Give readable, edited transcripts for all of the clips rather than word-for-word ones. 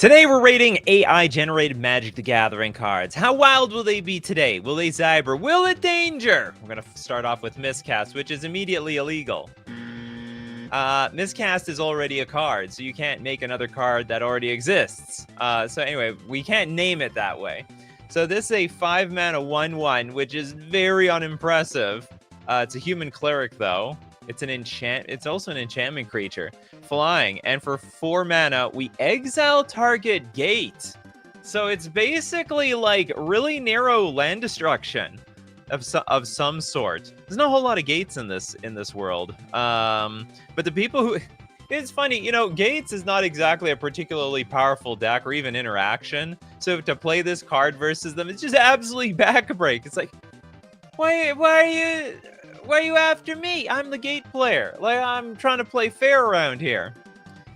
Today we're rating AI-generated Magic the Gathering cards. How wild will they be today? Will they Zyber? Will it danger? We're gonna start off with Miscast, which is immediately illegal. Miscast is already a card, so you can't make another card that already exists. So anyway, we can't name it that way. So this is a 5-mana 1/1, which is very unimpressive. It's a human cleric though. It's also an enchantment creature. Flying, and for 4 mana, we exile target gate. So it's basically like really narrow land destruction of some sort. There's not a whole lot of gates in this world. But the people who it's funny, you know, gates is not exactly a particularly powerful deck or even interaction. So to play this card versus them, it's just absolutely backbreak. It's like, why are you after me? I'm the gate player. Like, I'm trying to play fair around here.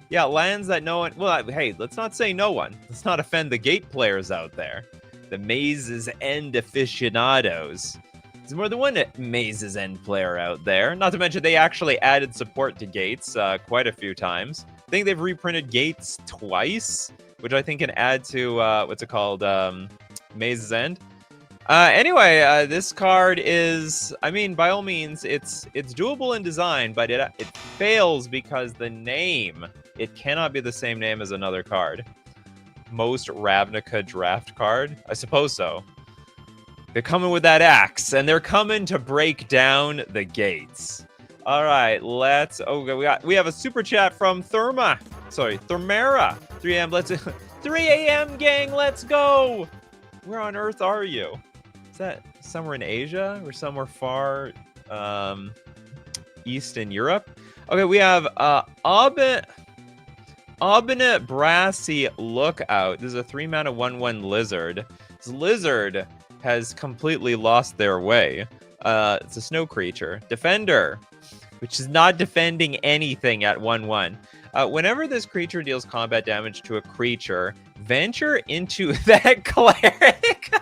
Yeah, lands that no one... Well, hey, let's not say no one. Let's not offend the gate players out there. The Maze's End aficionados. There's more than one Maze's End player out there. Not to mention, they actually added support to gates quite a few times. I think they've reprinted gates twice, which I think can add to, what's it called? Maze's End. Anyway, this card is, I mean, by all means, it's doable in design, but it fails because the name, it cannot be the same name as another card. Most Ravnica draft card? I suppose so. They're coming with that axe, and they're coming to break down the gates. All right, we have a super chat from Thermera. 3 a.m. 3 a.m. gang, let's go. Where on earth are you? Is that somewhere in Asia or somewhere far east in Europe? Okay, we have Obinate Brassy Lookout. This is a 3-mana 1/1 lizard. This lizard has completely lost their way. It's a snow creature. Defender, which is not defending anything at 1/1. Whenever this creature deals combat damage to a creature, venture into that cleric.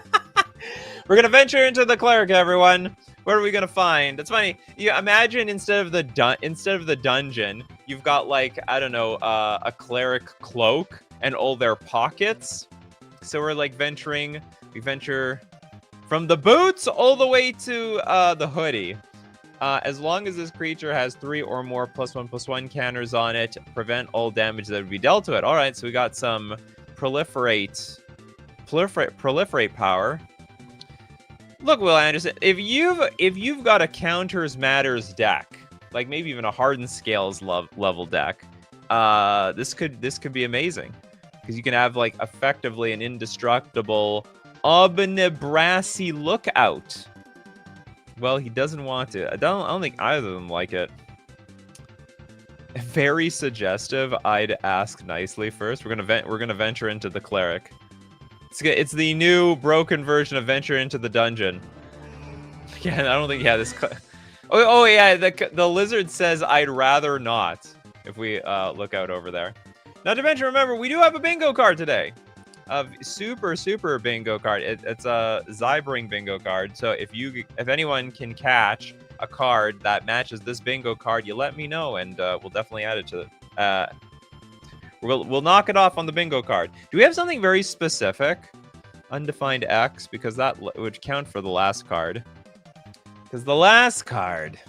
We're gonna venture into the cleric, everyone. What are we gonna find? It's funny. You imagine instead of the dungeon, you've got like, I don't know, a cleric cloak and all their pockets. So we're like we venture from the boots all the way to the hoodie. As long as this creature has 3 or more +1/+1 counters on it, prevent all damage that would be dealt to it. All right, so we got some proliferate power. Look, Will Anderson, if you've got a counters matters deck, like maybe even a Hardened Scales level deck, this could be amazing because you can have like effectively an indestructible Obnibrassy Lookout. Well, he doesn't want to. I don't think either of them like it. Very suggestive. I'd ask nicely first. We're gonna venture into the cleric. It's the new broken version of venture into the dungeon. Yeah, I don't think this. Oh yeah, the lizard says I'd rather not. If we look out over there. Not to mention, remember we do have a bingo card today. A super bingo card. It's a Zybring bingo card. So if anyone can catch a card that matches this bingo card, you let me know, and we'll definitely add it to the. We'll knock it off on the bingo card. Do we have something very specific? Undefined X, because that would count for the last card. Because the last card,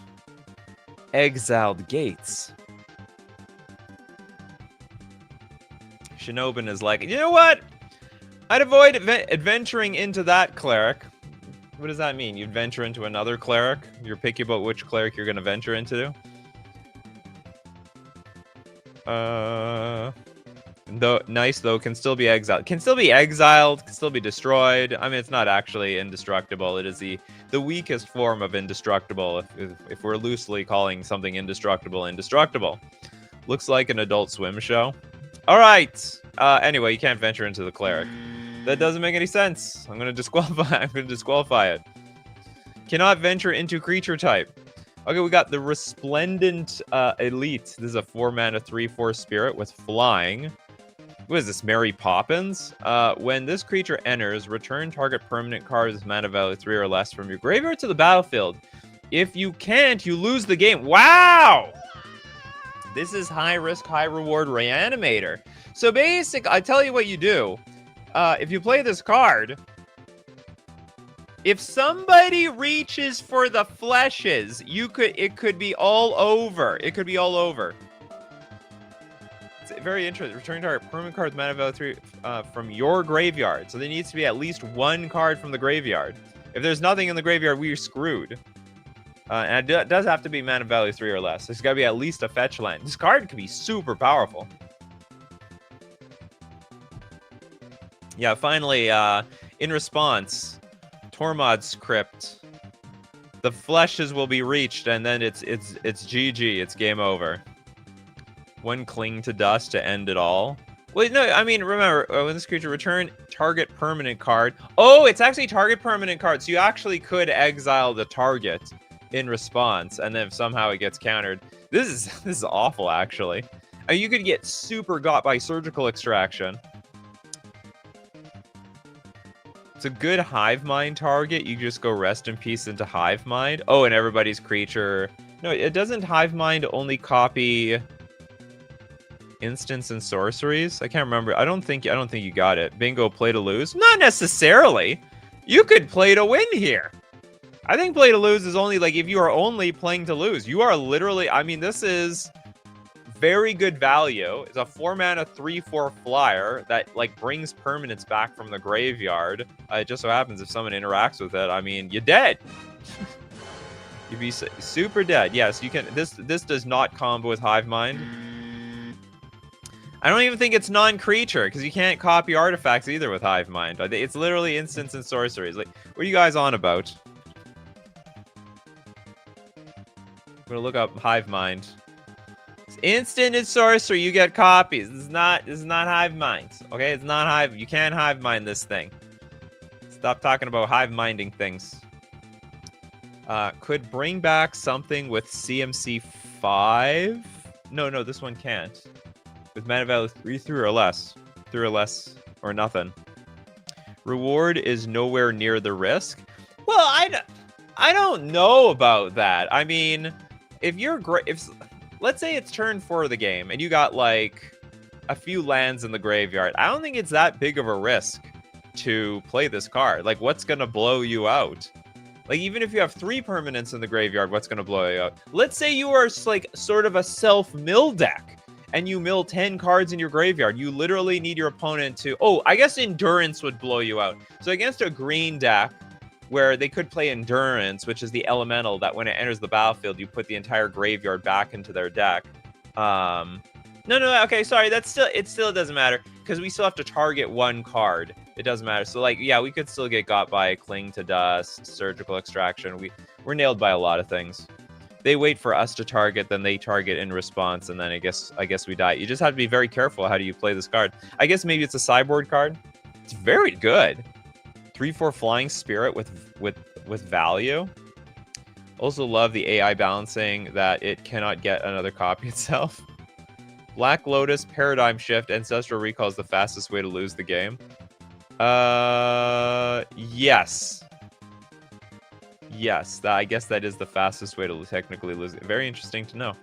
Exiled Gates. Shinobin is like, you know what? I'd avoid adventuring into that cleric. What does that mean? You'd venture into another cleric? You're picky about which cleric you're going to venture into? Nice though, can still be exiled. Can still be destroyed. I mean, it's not actually indestructible. It is the weakest form of indestructible, if we're loosely calling something indestructible. Looks like an Adult Swim show. All right. Anyway, you can't venture into the cleric. That doesn't make any sense. I'm gonna disqualify it. Cannot venture into creature type. Okay, we got the Resplendent Elite. This is a 4-mana 3/4 spirit with flying. What is this, Mary Poppins? When this creature enters, return target permanent card's mana value 3 or less from your graveyard to the battlefield. If you can't, you lose the game. Wow! This is high risk, high reward Reanimator. So basic, I tell you what you do. If you play this card, if somebody reaches for the fleshes, it could be all over. It could be all over. It's very interesting. Return target permanent card with mana value 3 from your graveyard. So there needs to be at least one card from the graveyard. If there's nothing in the graveyard, we're screwed. And it does have to be mana value 3 or less. There's got to be at least a fetch land. This card could be super powerful. Yeah, finally, in response, Tormod's Crypt. The fleshes will be reached, and then it's GG. It's game over. One Cling to Dust to end it all. Wait, no, I mean, remember, when this creature return target permanent card. Oh, it's actually target permanent card, so you actually could exile the target in response, and then if somehow it gets countered. This is awful, actually. I mean, you could get super got by Surgical Extraction. It's a good Hive Mind target. You just go Rest in Peace into Hive Mind. Oh, and everybody's creature. No, it doesn't Hive Mind only copy instants and sorceries. I can't remember. I don't think you got it. Bingo, play to lose. Not necessarily. You could play to win here. I think play to lose is only like if you are only playing to lose. You are literally. I mean, this is very good value. It's a 4-mana 3/4 flyer that like brings permanents back from the graveyard. It just so happens if someone interacts with it, I mean, you're dead. You'd be super dead. Yes, you can. This does not combo with Hive Mind. I don't even think it's non-creature because you can't copy artifacts either with Hive Mind. It's literally instants and sorceries. Like, what are you guys on about? I'm gonna look up Hive Mind. It's instant and sorcery. You get copies. This is not Hive Mind. Okay, it's not Hive. You can't Hive Mind this thing. Stop talking about Hive Minding things. Could bring back something with CMC 5. No, this one can't. With mana value 3 or less. 3 or less or nothing. Reward is nowhere near the risk. Well, I don't know about that. I mean, if let's say it's turn 4 of the game and you got like a few lands in the graveyard, I don't think it's that big of a risk to play this card. Like, what's gonna blow you out? Like, even if you have 3 permanents in the graveyard, what's gonna blow you out? Let's say you are like sort of a self-mill deck. And you mill 10 cards in your graveyard. You literally need your opponent to... Oh, I guess Endurance would blow you out. So against a green deck, where they could play Endurance, which is the elemental that when it enters the battlefield, you put the entire graveyard back into their deck. No, okay, sorry. It still doesn't matter. Because we still have to target one card. It doesn't matter. So, like, yeah, we could still get got by Cling to Dust, Surgical Extraction. We're nailed by a lot of things. They wait for us to target, then they target in response, and then I guess we die. You just have to be very careful how do you play this card. I guess maybe it's a sideboard card. It's very good. 3/4 Flying Spirit with value. Also love the AI balancing that it cannot get another copy itself. Black Lotus, Paradigm Shift, Ancestral Recall is the fastest way to lose the game. Yes. Yes, I guess that is the fastest way to technically lose it. Very interesting to know.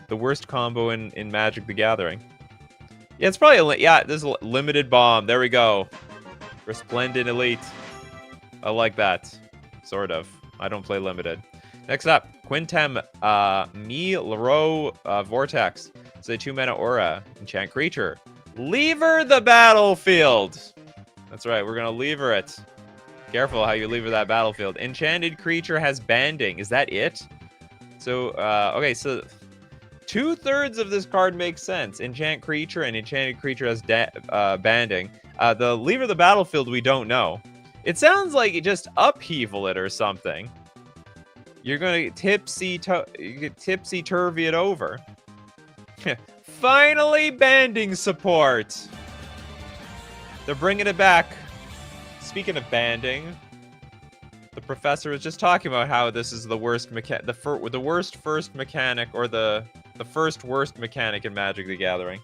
The worst combo in Magic the Gathering. Yeah, it's probably this is a limited bomb. There we go. Resplendent Elite. I like that. Sort of. I don't play limited. Next up, Quintem Leroy Vortex. It's a 2-mana aura. Enchant creature. Lever the battlefield. That's right, we're gonna lever it. Careful how you lever that battlefield. Enchanted creature has banding. Is that it? So, okay, so 2/3 of this card makes sense. Enchant creature and enchanted creature has banding. The lever the battlefield, we don't know. It sounds like you just upheaval it or something. You're gonna tipsy-turvy it over. Finally, banding support. They're bringing it back. Speaking of banding, the professor was just talking about how this is the worst the worst first mechanic, or the first worst mechanic in Magic the Gathering.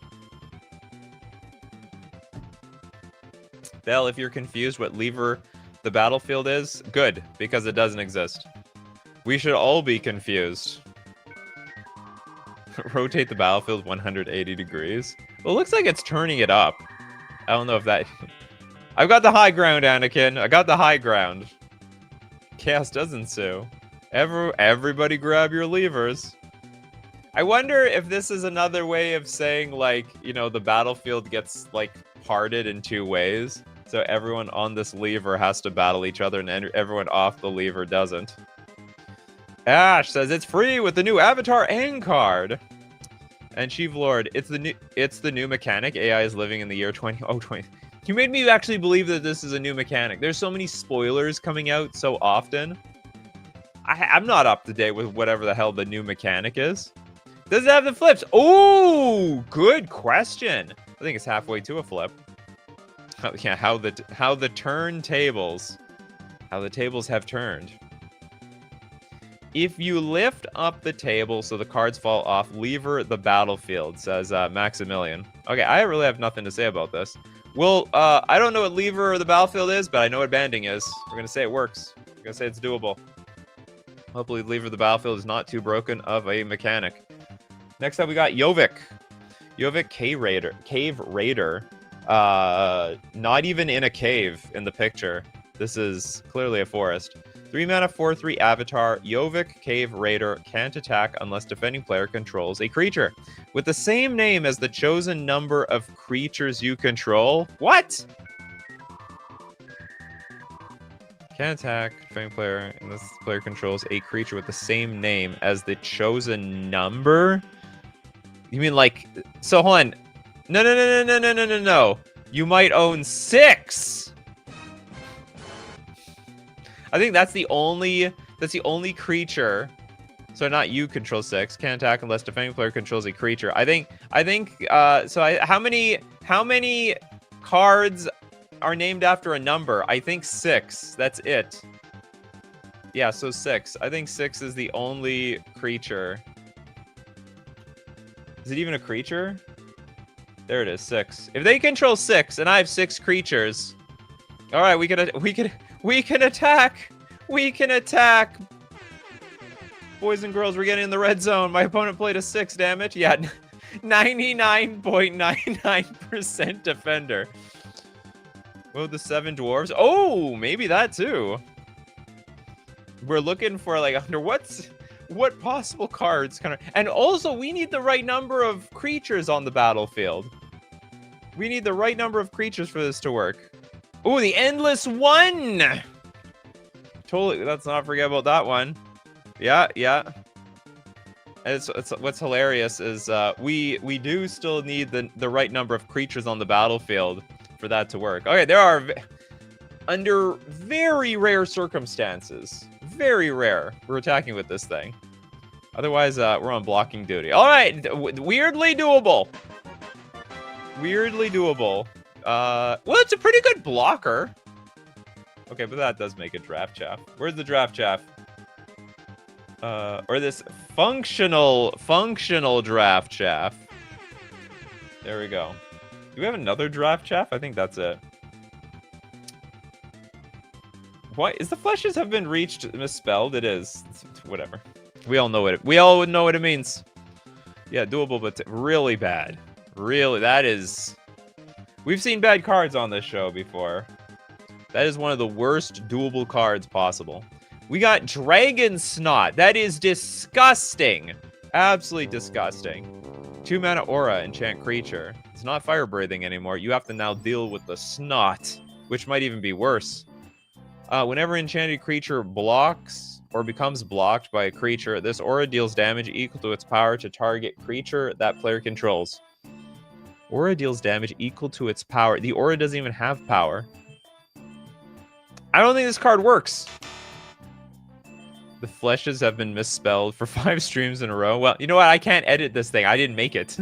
Bell, if you're confused what lever the battlefield is, good, because it doesn't exist. We should all be confused. Rotate the battlefield 180 degrees. Well, it looks like it's turning it up. I don't know if that... I've got the high ground, Anakin. I got the high ground. Chaos does ensue. Everybody grab your levers. I wonder if this is another way of saying, like, you know, the battlefield gets, like, parted in two ways. So everyone on this lever has to battle each other, and everyone off the lever doesn't. Ash says it's free with the new avatar and card. And Chief Lord, it's the new mechanic. AI is living in the year 2020. You made me actually believe that this is a new mechanic. There's so many spoilers coming out so often. I'm not up to date with whatever the hell the new mechanic is. Does it have the flips? Oh, good question. I think it's halfway to a flip. Yeah, how the tables have turned. If you lift up the table so the cards fall off, lever the battlefield, says Maximilian. Okay, I really have nothing to say about this. Well, I don't know what lever the battlefield is, but I know what banding is. We're going to say it works. We're going to say it's doable. Hopefully lever the battlefield is not too broken of a mechanic. Next up, we got Yovik. Yovik Cave Raider. Not even in a cave in the picture. This is clearly a forest. 3 mana, 4/3 avatar. Yovik Cave Raider can't attack unless defending player controls a creature with the same name as the chosen number of creatures you control. What? Can't attack defending player unless the player controls a creature with the same name as the chosen number. You mean like? So hold on. No. You might own 6. I think that's the only creature. So not you control 6. Can't attack unless defending player controls a creature. How many cards are named after a number? I think 6. That's it. Yeah, so 6. I think 6 is the only creature. Is it even a creature? There it is, 6. If they control 6 and I have 6 creatures, all right, we can attack. We can attack. Boys and girls, we're getting in the red zone. My opponent played a 6 damage. Yeah, 99.99% defender. Well, the 7 dwarves. Oh, maybe that too. We're looking for like under what possible cards kind of, and also we need the right number of creatures on the battlefield. We need the right number of creatures for this to work. Oh, the endless one. Totally, let's not forget about that one. Yeah. It's what's hilarious is we do still need the right number of creatures on the battlefield for that to work. Okay, there are under very rare circumstances, very rare, we're attacking with this thing. Otherwise, we're on blocking duty. All right, weirdly doable. Weirdly doable. Well, it's a pretty good blocker. Okay, but that does make it draft chaff. Where's the draft chaff? Or this functional draft chaff. There we go. Do we have another draft chaff? I think that's it. Why is the fleshes have been reached misspelled? It is. It's whatever. We all know what it means. Yeah, doable, but really bad. Really, that is. We've seen bad cards on this show before. That is one of the worst doable cards possible. We got Dragon Snot. That is disgusting. Absolutely disgusting. 2 mana aura, enchant creature. It's not fire breathing anymore. You have to now deal with the snot, which might even be worse. Whenever enchanted creature blocks or becomes blocked by a creature, this aura deals damage equal to its power to target creature that player controls. Aura deals damage equal to its power. The aura doesn't even have power. I don't think this card works. The fleshes have been misspelled for 5 streams in a row. Well, you know what? I can't edit this thing. I didn't make it.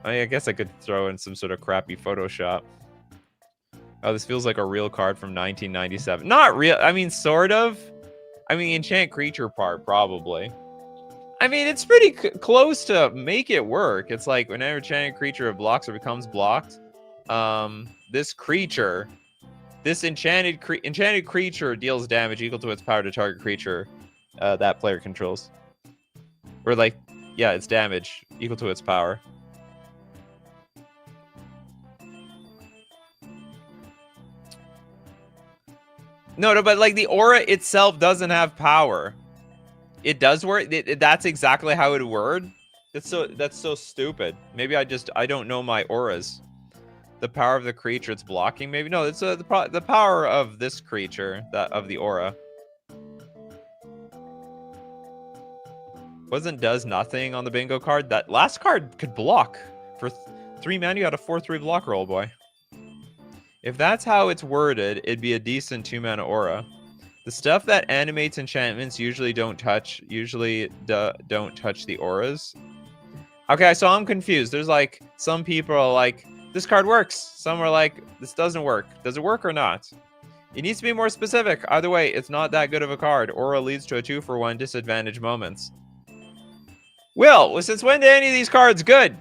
I guess I could throw in some sort of crappy Photoshop. Oh, this feels like a real card from 1997. Not real. I mean, sort of. I mean, enchant creature part, probably. I mean, it's pretty close to make it work. It's like whenever enchanted creature blocks or becomes blocked, this enchanted creature deals damage equal to its power to target creature that player controls. Or like, yeah, it's damage equal to its power. No, but like the aura itself doesn't have power. It does work. That's exactly how it would word. That's so stupid. Maybe I don't know my auras. The power of the creature it's blocking. Maybe no. It's the power of this creature of the aura. Wasn't does nothing on the bingo card. That last card could block for 3 mana. You got a 4/3 block roll, boy. If that's how it's worded, it'd be a decent 2 mana aura. The stuff that animates enchantments usually don't touch the auras. Okay, so I'm confused. There's like some people are like, this card works. Some are like, this doesn't work. Does it work or not? It needs to be more specific. Either way, it's not that good of a card. Aura leads to a 2-for-1 disadvantage moments. Well, since when did any of these cards good?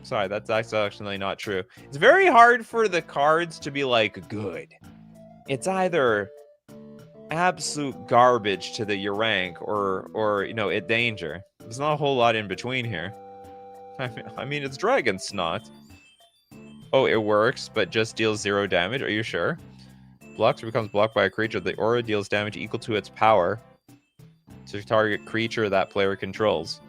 Sorry, that's actually not true. It's very hard for the cards to be like good. It's either absolute garbage to the rank or you know, it danger. There's not a whole lot in between here. I mean, it's Dragon Snot. Oh, it works, but just deals 0 damage. Are you sure? Blocks or becomes blocked by a creature. The aura deals damage equal to its power to target creature that player controls.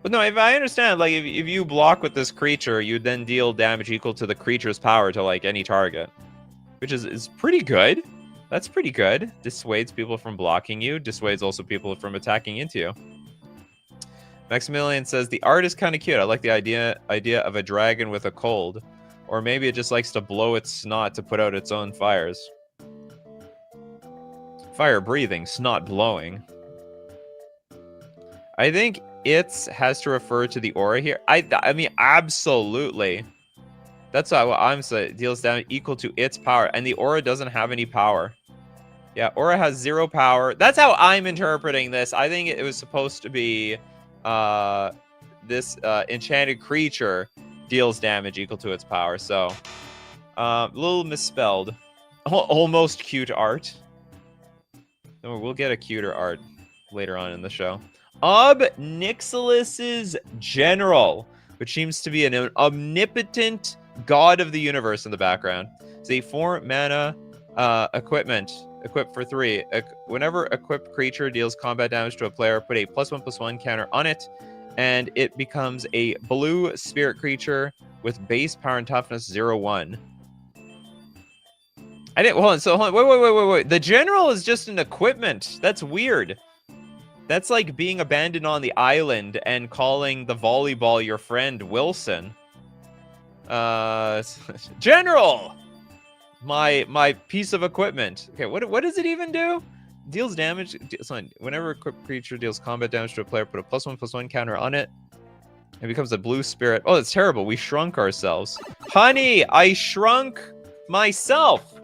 But no, if I understand, like, if you block with this creature, you then deal damage equal to the creature's power to, like, any target. Which is pretty good. That's pretty good. Dissuades people from blocking you. Dissuades also people from attacking into you. Maximilian says, the art is kind of cute. I like the idea of a dragon with a cold. Or maybe it just likes to blow its snot to put out its own fires. Fire breathing, snot blowing. I think it has to refer to the aura here. I mean, absolutely. That's what I'm saying. Deals damage equal to its power. And the aura doesn't have any power. Yeah, aura has 0 power. That's how I'm interpreting this. I think it was supposed to be this enchanted creature deals damage equal to its power. So, a little misspelled. Almost cute art. No, we'll get a cuter art later on in the show. Nixilis's General, which seems to be an omnipotent god of the universe in the background. It's a 4 mana equipment. Equipped for 3. Whenever equipped creature deals combat damage to a player, put a +1/+1 counter on it, and it becomes a blue spirit creature with base power and toughness 0/1. Hold on. Wait. The General is just an equipment. That's weird. That's like being abandoned on the island and calling the volleyball your friend Wilson. General! My piece of equipment. Okay, what does it even do? Deals damage. Whenever equipped creature deals combat damage to a player, put a +1/+1 counter on it. It becomes a blue spirit. Oh, that's terrible. We shrunk ourselves. Honey, I shrunk myself.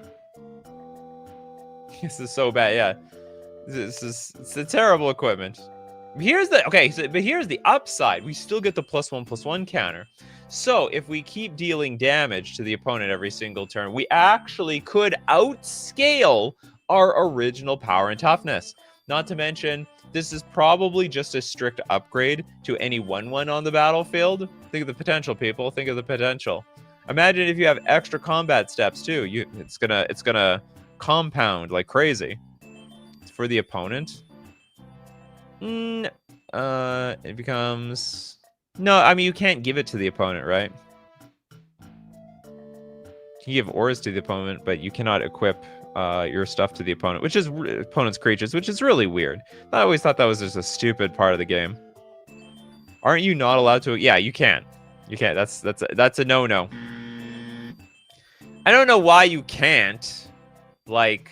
This is so bad. Yeah, it's a terrible equipment. Here's the upside. We still get the +1/+1 counter. So if we keep dealing damage to the opponent every single turn, we actually could outscale our original power and toughness. Not to mention, this is probably just a strict upgrade to any 1/1 on the battlefield. Think of the potential, people. Think of the potential. Imagine if you have extra combat steps too. It's gonna compound like crazy. For the opponent. It becomes... No, I mean, you can't give it to the opponent, right? You can give auras to the opponent, but you cannot equip your stuff to the opponent, which is opponent's creatures, which is really weird. I always thought that was just a stupid part of the game. Aren't you not allowed to? Yeah, you can. You can't. That's a no-no. I don't know why you can't. Like,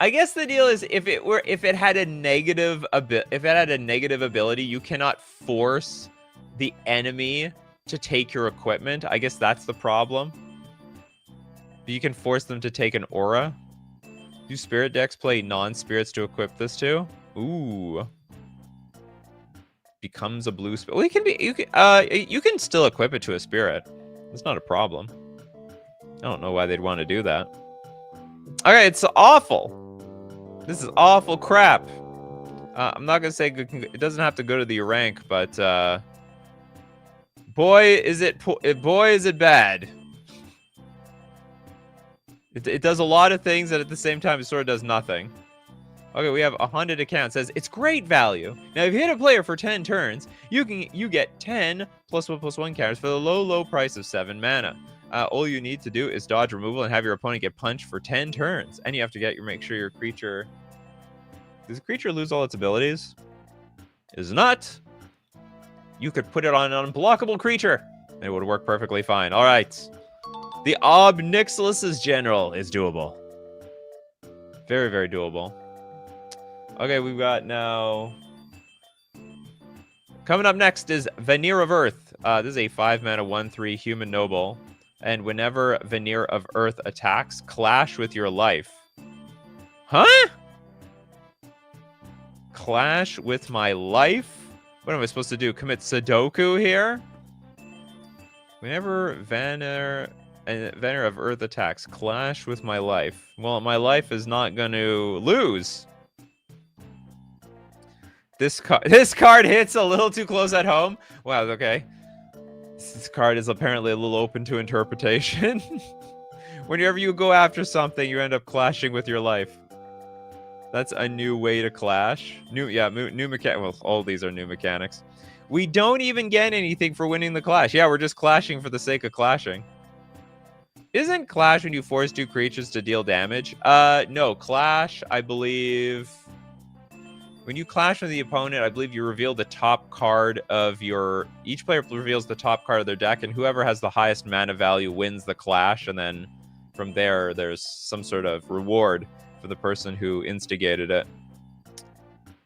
I guess the deal is if it had a negative ability, you cannot force the enemy to take your equipment. I guess that's the problem. But you can force them to take an aura. Do spirit decks play non-spirits to equip this to? Ooh. Becomes a blue spirit. Well, you can still equip it to a spirit. It's not a problem. I don't know why they'd want to do that. Okay, it's awful. This is awful crap. I'm not gonna say it doesn't have to go to the rank, but boy is it bad. It does a lot of things, and at the same time, it sort of does nothing. Okay, we have 100 accounts. It says it's great value. Now, if you hit a player for 10 turns, you get 10 +1/+1 counters for the low price of 7 mana. All you need to do is dodge removal and have your opponent get punched for 10 turns. And you have to make sure your creature... Does the creature lose all its abilities? Is not. You could put it on an unblockable creature, and it would work perfectly fine. All right. The Ob Nixilis' General is doable. Very, very doable. Okay, we've got now... Coming up next is Veneer of Earth. This is a 5-mana 1/3 human noble. And whenever Veneer of Earth attacks, clash with your life. Huh? Clash with my life? What am I supposed to do? Commit Sudoku here? Whenever Veneer of Earth attacks, clash with my life. Well, my life is not going to lose. This card hits a little too close at home. Wow, okay. This card is apparently a little open to interpretation. Whenever you go after something, you end up clashing with your life. That's a new way to clash. New mechanic. Well, all these are new mechanics. We don't even get anything for winning the clash. Yeah, we're just clashing for the sake of clashing. Isn't clash when you force 2 creatures to deal damage? No, clash, I believe... When you clash with the opponent, I believe you reveal the top card of your... Each player reveals the top card of their deck, and whoever has the highest mana value wins the clash, and then from there, there's some sort of reward for the person who instigated it.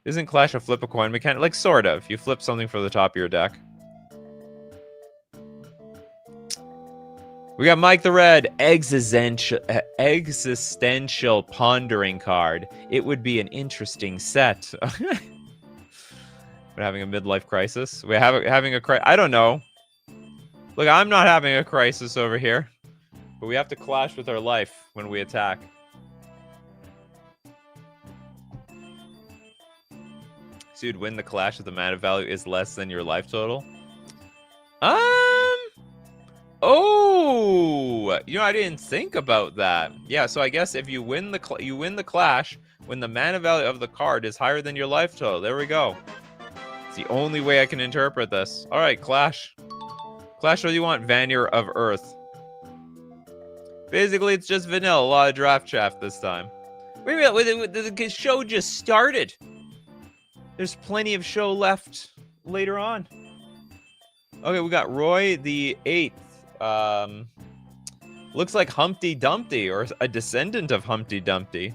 Isn't clash a flip a coin mechanic? Like, sort of. You flip something from the top of your deck. We got Mike the Red, existential pondering card. It would be an interesting set. We're having a midlife crisis. We're having a crisis. I don't know. Look, I'm not having a crisis over here. But we have to clash with our life when we attack. So you'd win the clash if the mana value is less than your life total? Oh, you know, I didn't think about that. Yeah, so I guess if you win the clash when the mana value of the card is higher than your life total. There we go. It's the only way I can interpret this. All right, clash. Clash, what do you want? Veneer of Earth. Basically, it's just vanilla. A lot of draft chaff this time. Wait a minute, the show just started. There's plenty of show left later on. Okay, we got Roy the 8th. Looks like Humpty Dumpty, or a descendant of Humpty Dumpty.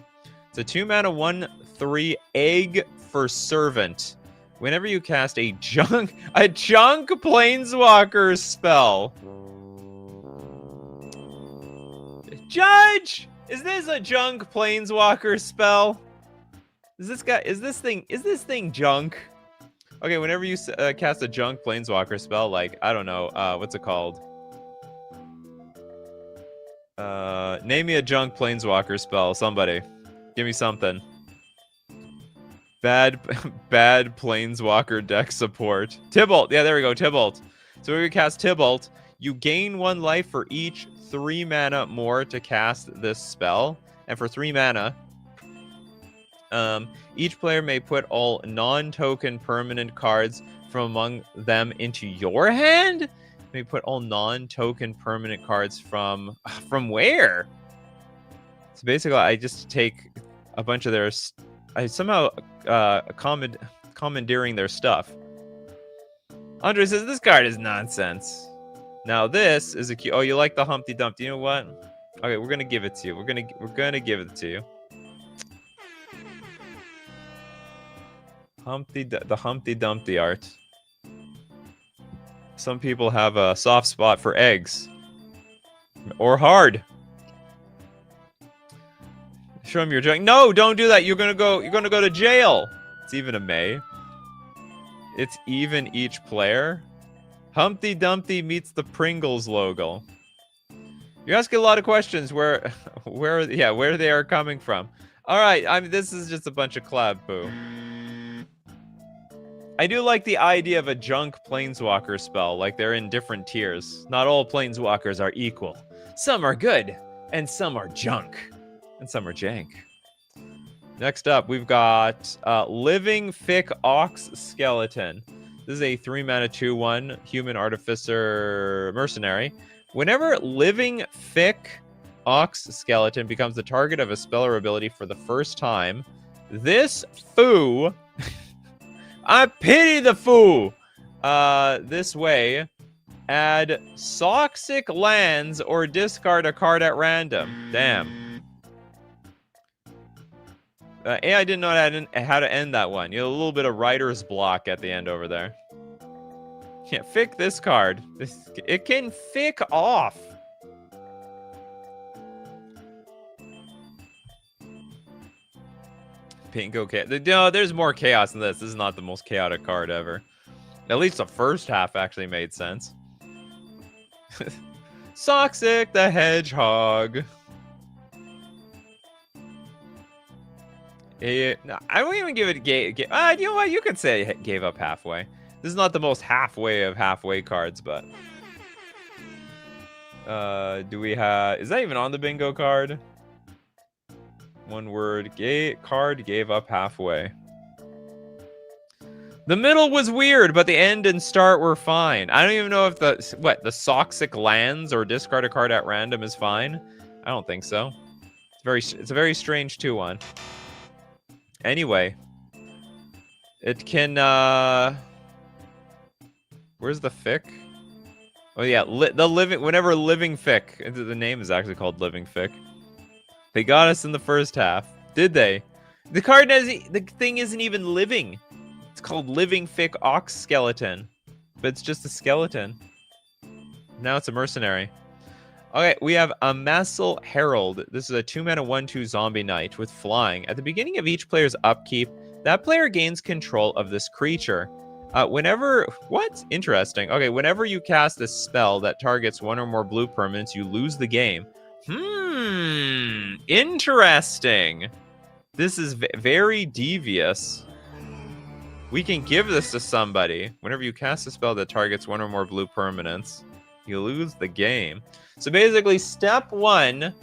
It's a 2-mana 1/3 egg for servant. Whenever you cast a junk planeswalker spell. Judge! Is this a junk planeswalker spell? Is this thing junk? Okay, whenever you cast a junk planeswalker spell, like, I don't know, what's it called? Name me a junk planeswalker spell, somebody. Give me something. Bad planeswalker deck support. Tybalt, yeah, there we go, Tybalt. So when you cast Tybalt, you gain 1 life for each 3 mana more to cast this spell. And for 3 mana, each player may put all non-token permanent cards from among them into your hand? May put all non-token permanent cards from where? So basically, I just take a bunch of their... I somehow commandeering their stuff. Andre says, this card is nonsense. Now this is a cute... Oh, you like the Humpty Dumpty. You know what? Okay, we're gonna give it to you. We're gonna give it to you. The Humpty Dumpty art. Some people have a soft spot for eggs. Or hard. Show them your junk. No, don't do that. You're gonna go to jail. It's even a May. It's even each player. Humpty Dumpty meets the Pringles logo. You're asking a lot of questions where they are coming from. All right, this is just a bunch of clap poo. I do like the idea of a junk planeswalker spell, like they're in different tiers. Not all planeswalkers are equal. Some are good, And some are junk. And some are jank. Next up, we've got Living Fick Ox Skeleton. This is a 3-mana 2/1 human artificer mercenary. Whenever Living Fick Ox Skeleton becomes the target of a spell or ability for the first time, this foo, I pity the foo. This way, add Toxic lands or discard a card at random. Damn. AI didn't know how to end that one. You have a little bit of writer's block at the end over there. Yeah, fick this card. It can fick off. Bingo chaos. No, there's more chaos than this. This is not the most chaotic card ever. At least the first half actually made sense. Toxic the Hedgehog. I won't even give it you know what? You could say it gave up halfway. This is not the most halfway of halfway cards, but do we have? Is that even on the bingo card? One word. Card gave up halfway. The middle was weird, but the end and start were fine. I don't even know if the Toxic lands or discard a card at random is fine. I don't think so. It's a very strange 2/1. Anyway, it can, where's the fick? Oh yeah, whenever Living Fick, the name is actually called Living Fick. They got us in the first half, did they? The thing isn't even living. It's called Living Fick Ox Skeleton, but it's just a skeleton. Now it's a mercenary. Okay, we have a Amassal Herald. This is a 2-mana 1/2 zombie knight with flying. At the beginning of each player's upkeep, that player gains control of this creature. What? Interesting. Okay, whenever you cast a spell that targets one or more blue permanents, you lose the game. Interesting. This is very devious. We can give this to somebody. Whenever you cast a spell that targets one or more blue permanents, you lose the game. So basically, step 1,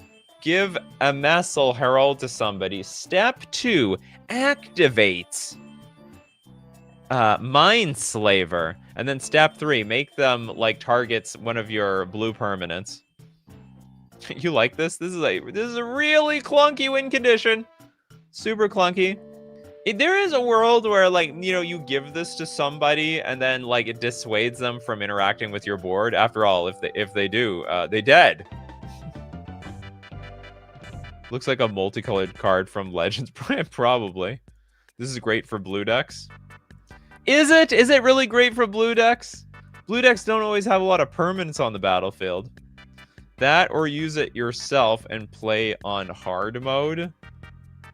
give a Amassal Herald to somebody. Step 2, activate Mindslaver. And then step 3, make them like targets one of your blue permanents. You like this? This is a really clunky win condition. Super clunky. There is a world where, like, you know, you give this to somebody and then, like, it dissuades them from interacting with your board. After all, if they do, they dead. Looks like a multicolored card from Legends, probably. This is great for blue decks. Is it? Is it really great for blue decks? Blue decks don't always have a lot of permanents on the battlefield. That, or use it yourself and play on hard mode.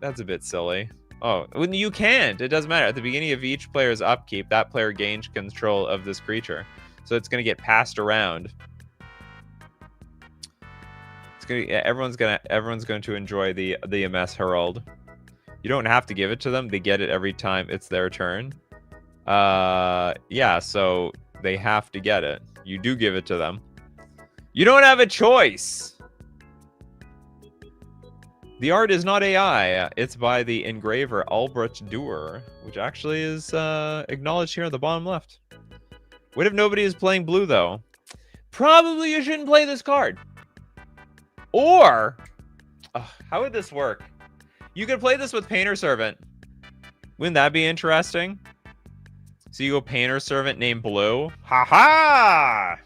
That's a bit silly. Oh, when you can't, it doesn't matter. At the beginning of each player's upkeep, that player gains control of this creature. So it's going to get passed around. It's going to, everyone's going to enjoy the MS Herald. You don't have to give it to them. They get it every time it's their turn. Yeah, so they have to get it. You do give it to them. You don't have a choice. The art is not AI. It's by the engraver Albrecht Duer, which actually is acknowledged here on the bottom left. What if nobody is playing blue, though? Probably you shouldn't play this card. Or, how would this work? You could play this with Painter Servant. Wouldn't that be interesting? So you go Painter Servant named Blue. Ha-ha!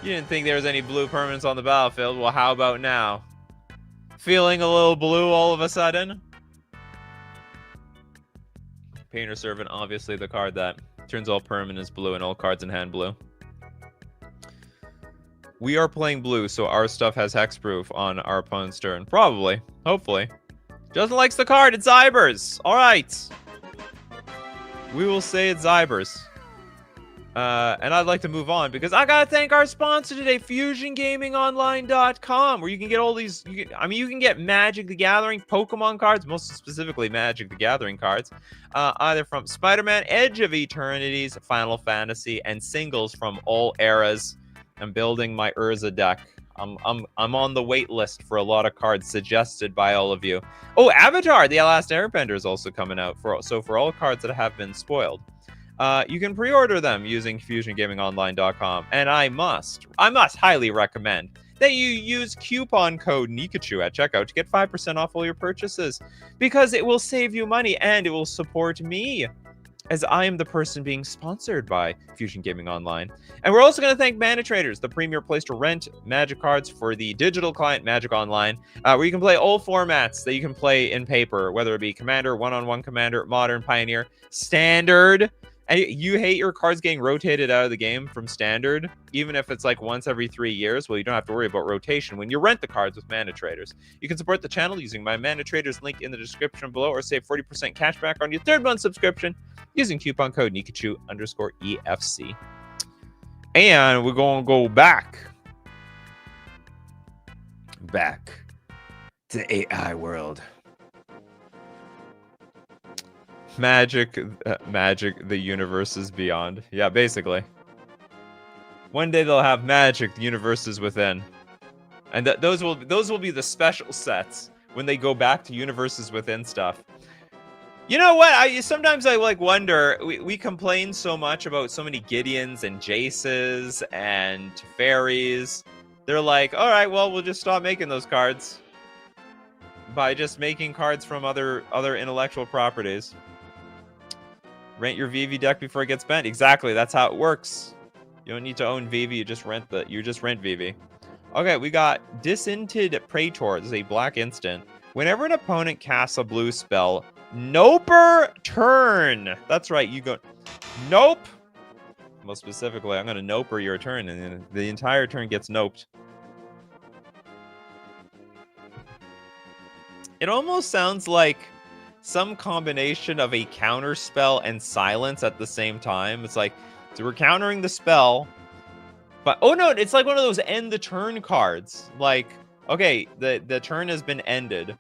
You didn't think there was any blue permanents on the battlefield. Well, how about now? Feeling a little blue all of a sudden? Painter Servant, obviously the card that turns all permanents blue and all cards in hand blue. We are playing blue, so our stuff has hexproof on our opponent's turn. Probably. Hopefully. Justin likes the card. It's Zybers. All right. We will say it's Zybers. And I'd like to move on because I gotta thank our sponsor today, FusionGamingOnline.com, where you can get all these. You can get Magic the Gathering, Pokemon cards, most specifically Magic the Gathering cards, either from Spider-Man, Edge of Eternities, Final Fantasy, and singles from all eras. I'm building my Urza deck I'm on the wait list for a lot of cards suggested by all of you. Oh, Avatar: The Last Airbender is also coming out for all cards that have been spoiled. You can pre-order them using FusionGamingOnline.com, and I must highly recommend that you use coupon code Nikachu at checkout to get 5% off all your purchases, because it will save you money and it will support me, as I am the person being sponsored by Fusion Gaming Online. And we're also going to thank Mana Traders, the premier place to rent Magic cards for the digital client Magic Online, where you can play all formats that you can play in paper, whether it be Commander, one-on-one Commander, Modern, Pioneer, Standard. And you hate your cards getting rotated out of the game from Standard, even if it's like once every 3 years. Well, you don't have to worry about rotation when you rent the cards with Mana Traders. You can support the channel using my Mana Traders link in the description below, or save 40% cash back on your 3rd month subscription using coupon code Nikachu_EFC. And we're going to go back to the AI world. Magic, the universes beyond. Yeah, basically. One day they'll have Magic, the universes within, and those will be the special sets when they go back to universes within stuff. You know what? Sometimes I like wonder. We complain so much about so many Gideons and Jaces and Fairies. They're like, all right, well, we'll just stop making those cards by just making cards from other intellectual properties. Rent your VV deck before it gets bent. Exactly, that's how it works. You don't need to own VV, you just rent VV. Okay, we got Disinted Praetor. This is a black instant. Whenever an opponent casts a blue spell, noper turn. That's right, you go nope. Most specifically, I'm gonna noper your turn, and then the entire turn gets noped. It almost sounds like some combination of a counter spell and silence at the same time. It's like, so we're countering the spell, but oh no, it's like one of those end the turn cards. Like, okay, the turn has been ended,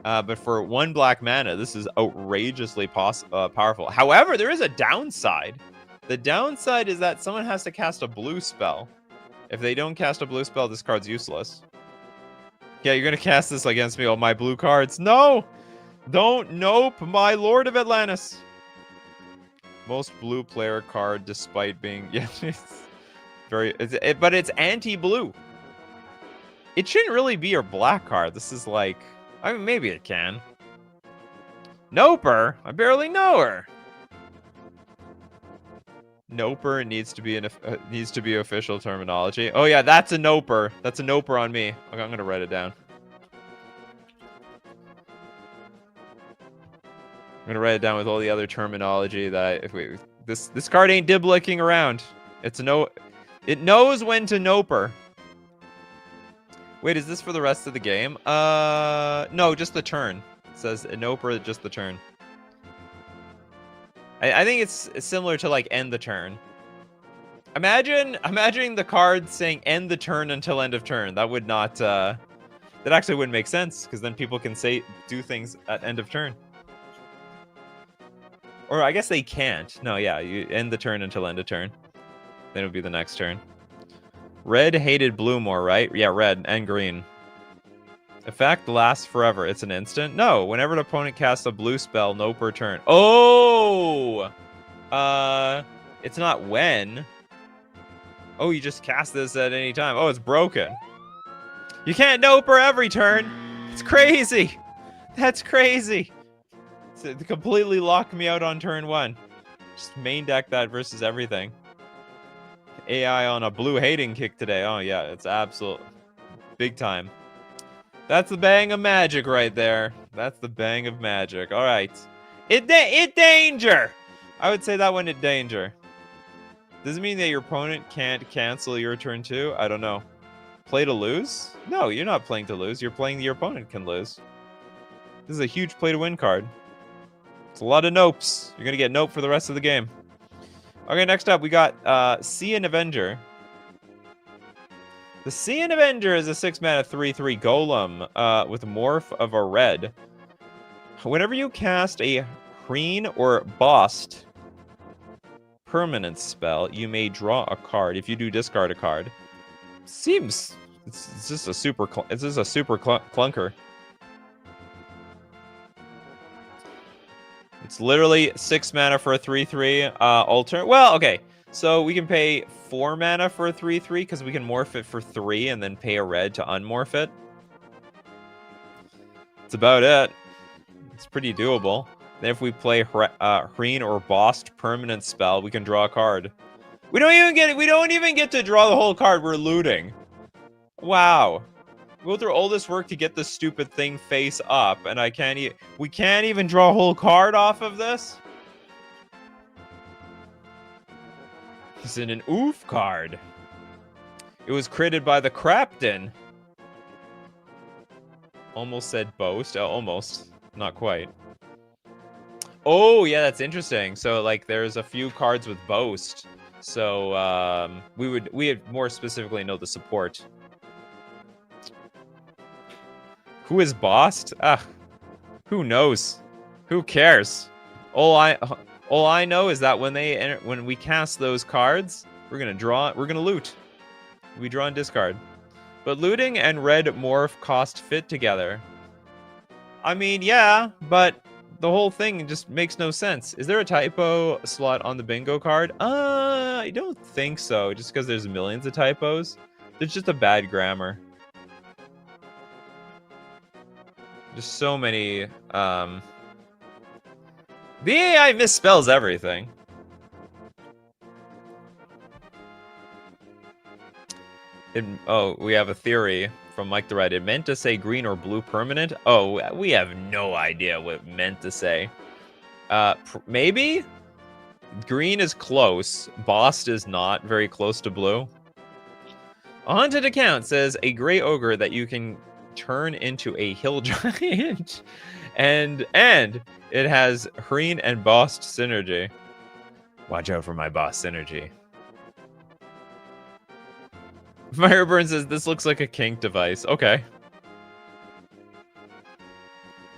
but for 1 black mana, this is outrageously powerful. However, there is a downside. The downside is that someone has to cast a blue spell. If they don't cast a blue spell, this card's useless. Yeah, you're gonna cast this against me, all my blue cards. No! Don't nope my Lord of Atlantis. Most blue player card, despite being but it's anti-blue. It shouldn't really be your black card. This is like, I mean, maybe it can. Noper, I barely know her. Noper needs to be official terminology. Oh yeah, that's a noper. That's a noper on me. Okay, I'm gonna write it down. I'm gonna write it down with all the other terminology that this card ain't diblicking around. It's it knows when to noper. Wait, is this for the rest of the game? No, just the turn. It says noper, just the turn. I think it's similar to like end the turn. Imagining the card saying end the turn until end of turn. That would not that actually wouldn't make sense, because then people can do things at end of turn. Or I guess they can't. No, yeah, you end the turn until end of turn. Then it'll be the next turn. Red hated blue more, right? Yeah, red and green. Effect lasts forever. It's an instant? No, whenever an opponent casts a blue spell, no per turn. Oh! It's not when. Oh, you just cast this at any time. Oh, it's broken. You can't no per every turn. It's crazy. That's crazy. To completely lock me out on turn 1. Just main deck that versus everything. AI on a blue hating kick today. Oh, yeah, it's absolute big time. That's the bang of magic right there. That's the bang of magic. All right. It danger. I would say that one it danger. Does it mean that your opponent can't cancel your turn 2? I don't know. Play to lose? No, you're not playing to lose. You're playing your opponent can lose. This is a huge play to win card. It's a lot of nopes. You're going to get nope for the rest of the game. Okay, next up, we got Sea and Avenger. The Sea and Avenger is a 6-mana 3/3 golem with morph of a red. Whenever you cast a Hreen or Bost permanent spell, you may draw a card. If you do, discard a card. Seems It's just a super clunker. It's literally 6 mana for a 3/3 alternate. Well, okay. So we can pay 4 mana for a 3/3 because we can morph it for 3 and then pay a red to unmorph it. That's about it. It's pretty doable. Then if we play Hreen or Bost permanent spell, we can draw a card. We don't even get to draw the whole card. We're looting. Wow. We go through all this work to get this stupid thing face up, and we can't even draw a whole card off of this? This is an oof card. It was created by the Crapton. Almost said boast. Oh, almost. Not quite. Oh, yeah, that's interesting. So, like, there's a few cards with boast. So, we more specifically know the support. Who is Bost? Who knows? Who cares? All I know is that when we cast those cards, we're gonna loot. We draw and discard. But looting and red morph cost fit together. I mean, yeah, but the whole thing just makes no sense. Is there a typo slot on the bingo card? I don't think so, just because there's millions of typos. There's just a bad grammar. Just so many, the AI misspells everything. We have a theory from Mike the Red. It meant to say green or blue permanent. Oh, we have no idea what it meant to say. Maybe? Green is close. Bost is not very close to blue. A haunted account says a gray ogre that you can turn into a hill giant. and it has Hreen and Bost synergy. Watch out for my Bost synergy. Fireburn says this looks like a kink device. Okay.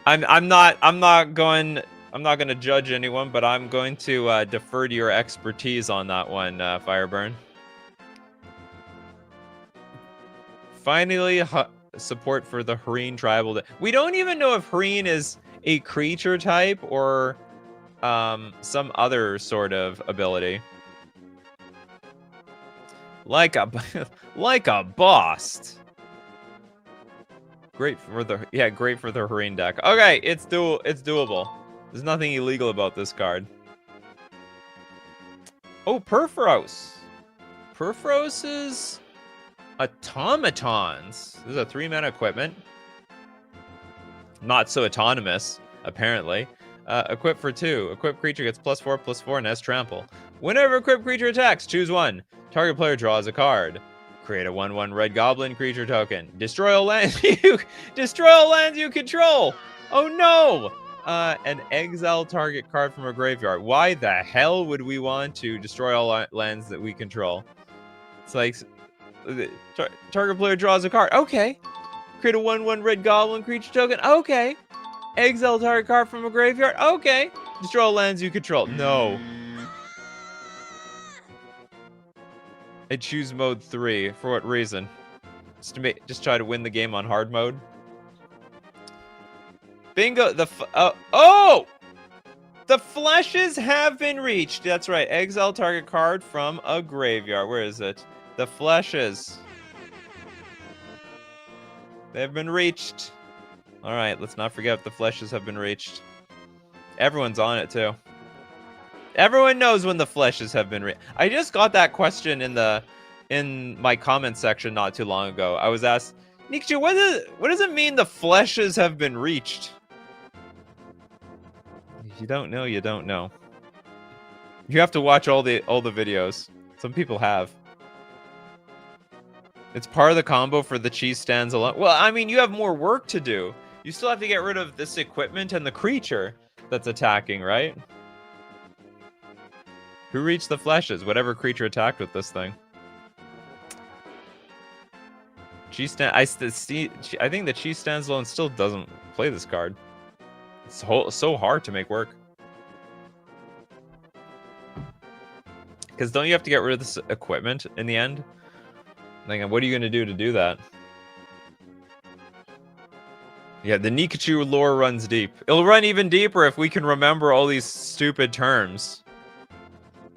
I'm not gonna judge anyone, but I'm going to defer to your expertise on that one, Fireburn. Finally, support for the Hreen tribal. We don't even know if Hreen is a creature type or some other sort of ability. Like a Bost. Great for the Hreen deck. Okay, it's doable. There's nothing illegal about this card. Oh, Perforos. Perforos's automatons. This is a 3-mana equipment. Not so autonomous, apparently. Equip for 2. Equipped creature gets +4/+4 and has trample. Whenever equipped creature attacks, choose 1. Target player draws a card. Create a 1/1 red goblin creature token. Destroy all lands you control. Oh no! And exile target card from a graveyard. Why the hell would we want to destroy all lands that we control? It's like target player draws a card. Okay. Create a 1/1 red goblin creature token. Okay. Exile target card from a graveyard. Okay. Destroy all lands you control. No. I choose mode 3. For what reason? Just try to win the game on hard mode. Bingo. The fleshes have been reached. That's right. Exile target card from a graveyard. Where is it? The fleshes. They've been reached. All right. Let's not forget the fleshes have been reached. Everyone's on it too. Everyone knows when the fleshes have been reached. I just got that question in my comment section not too long ago. I was asked, Nikachu, what does it mean the fleshes have been reached? If you don't know, you don't know. You have to watch all the videos. Some people have. It's part of the combo for the cheese stands alone. Well, I mean, you have more work to do. You still have to get rid of this equipment and the creature that's attacking, right? Who reached the fleshes? Whatever creature attacked with this thing. I think the cheese stands alone still doesn't play this card. It's so hard to make work. Because don't you have to get rid of this equipment in the end? Like, what are you going to do that? Yeah, the Nikachu lore runs deep. It'll run even deeper if we can remember all these stupid terms.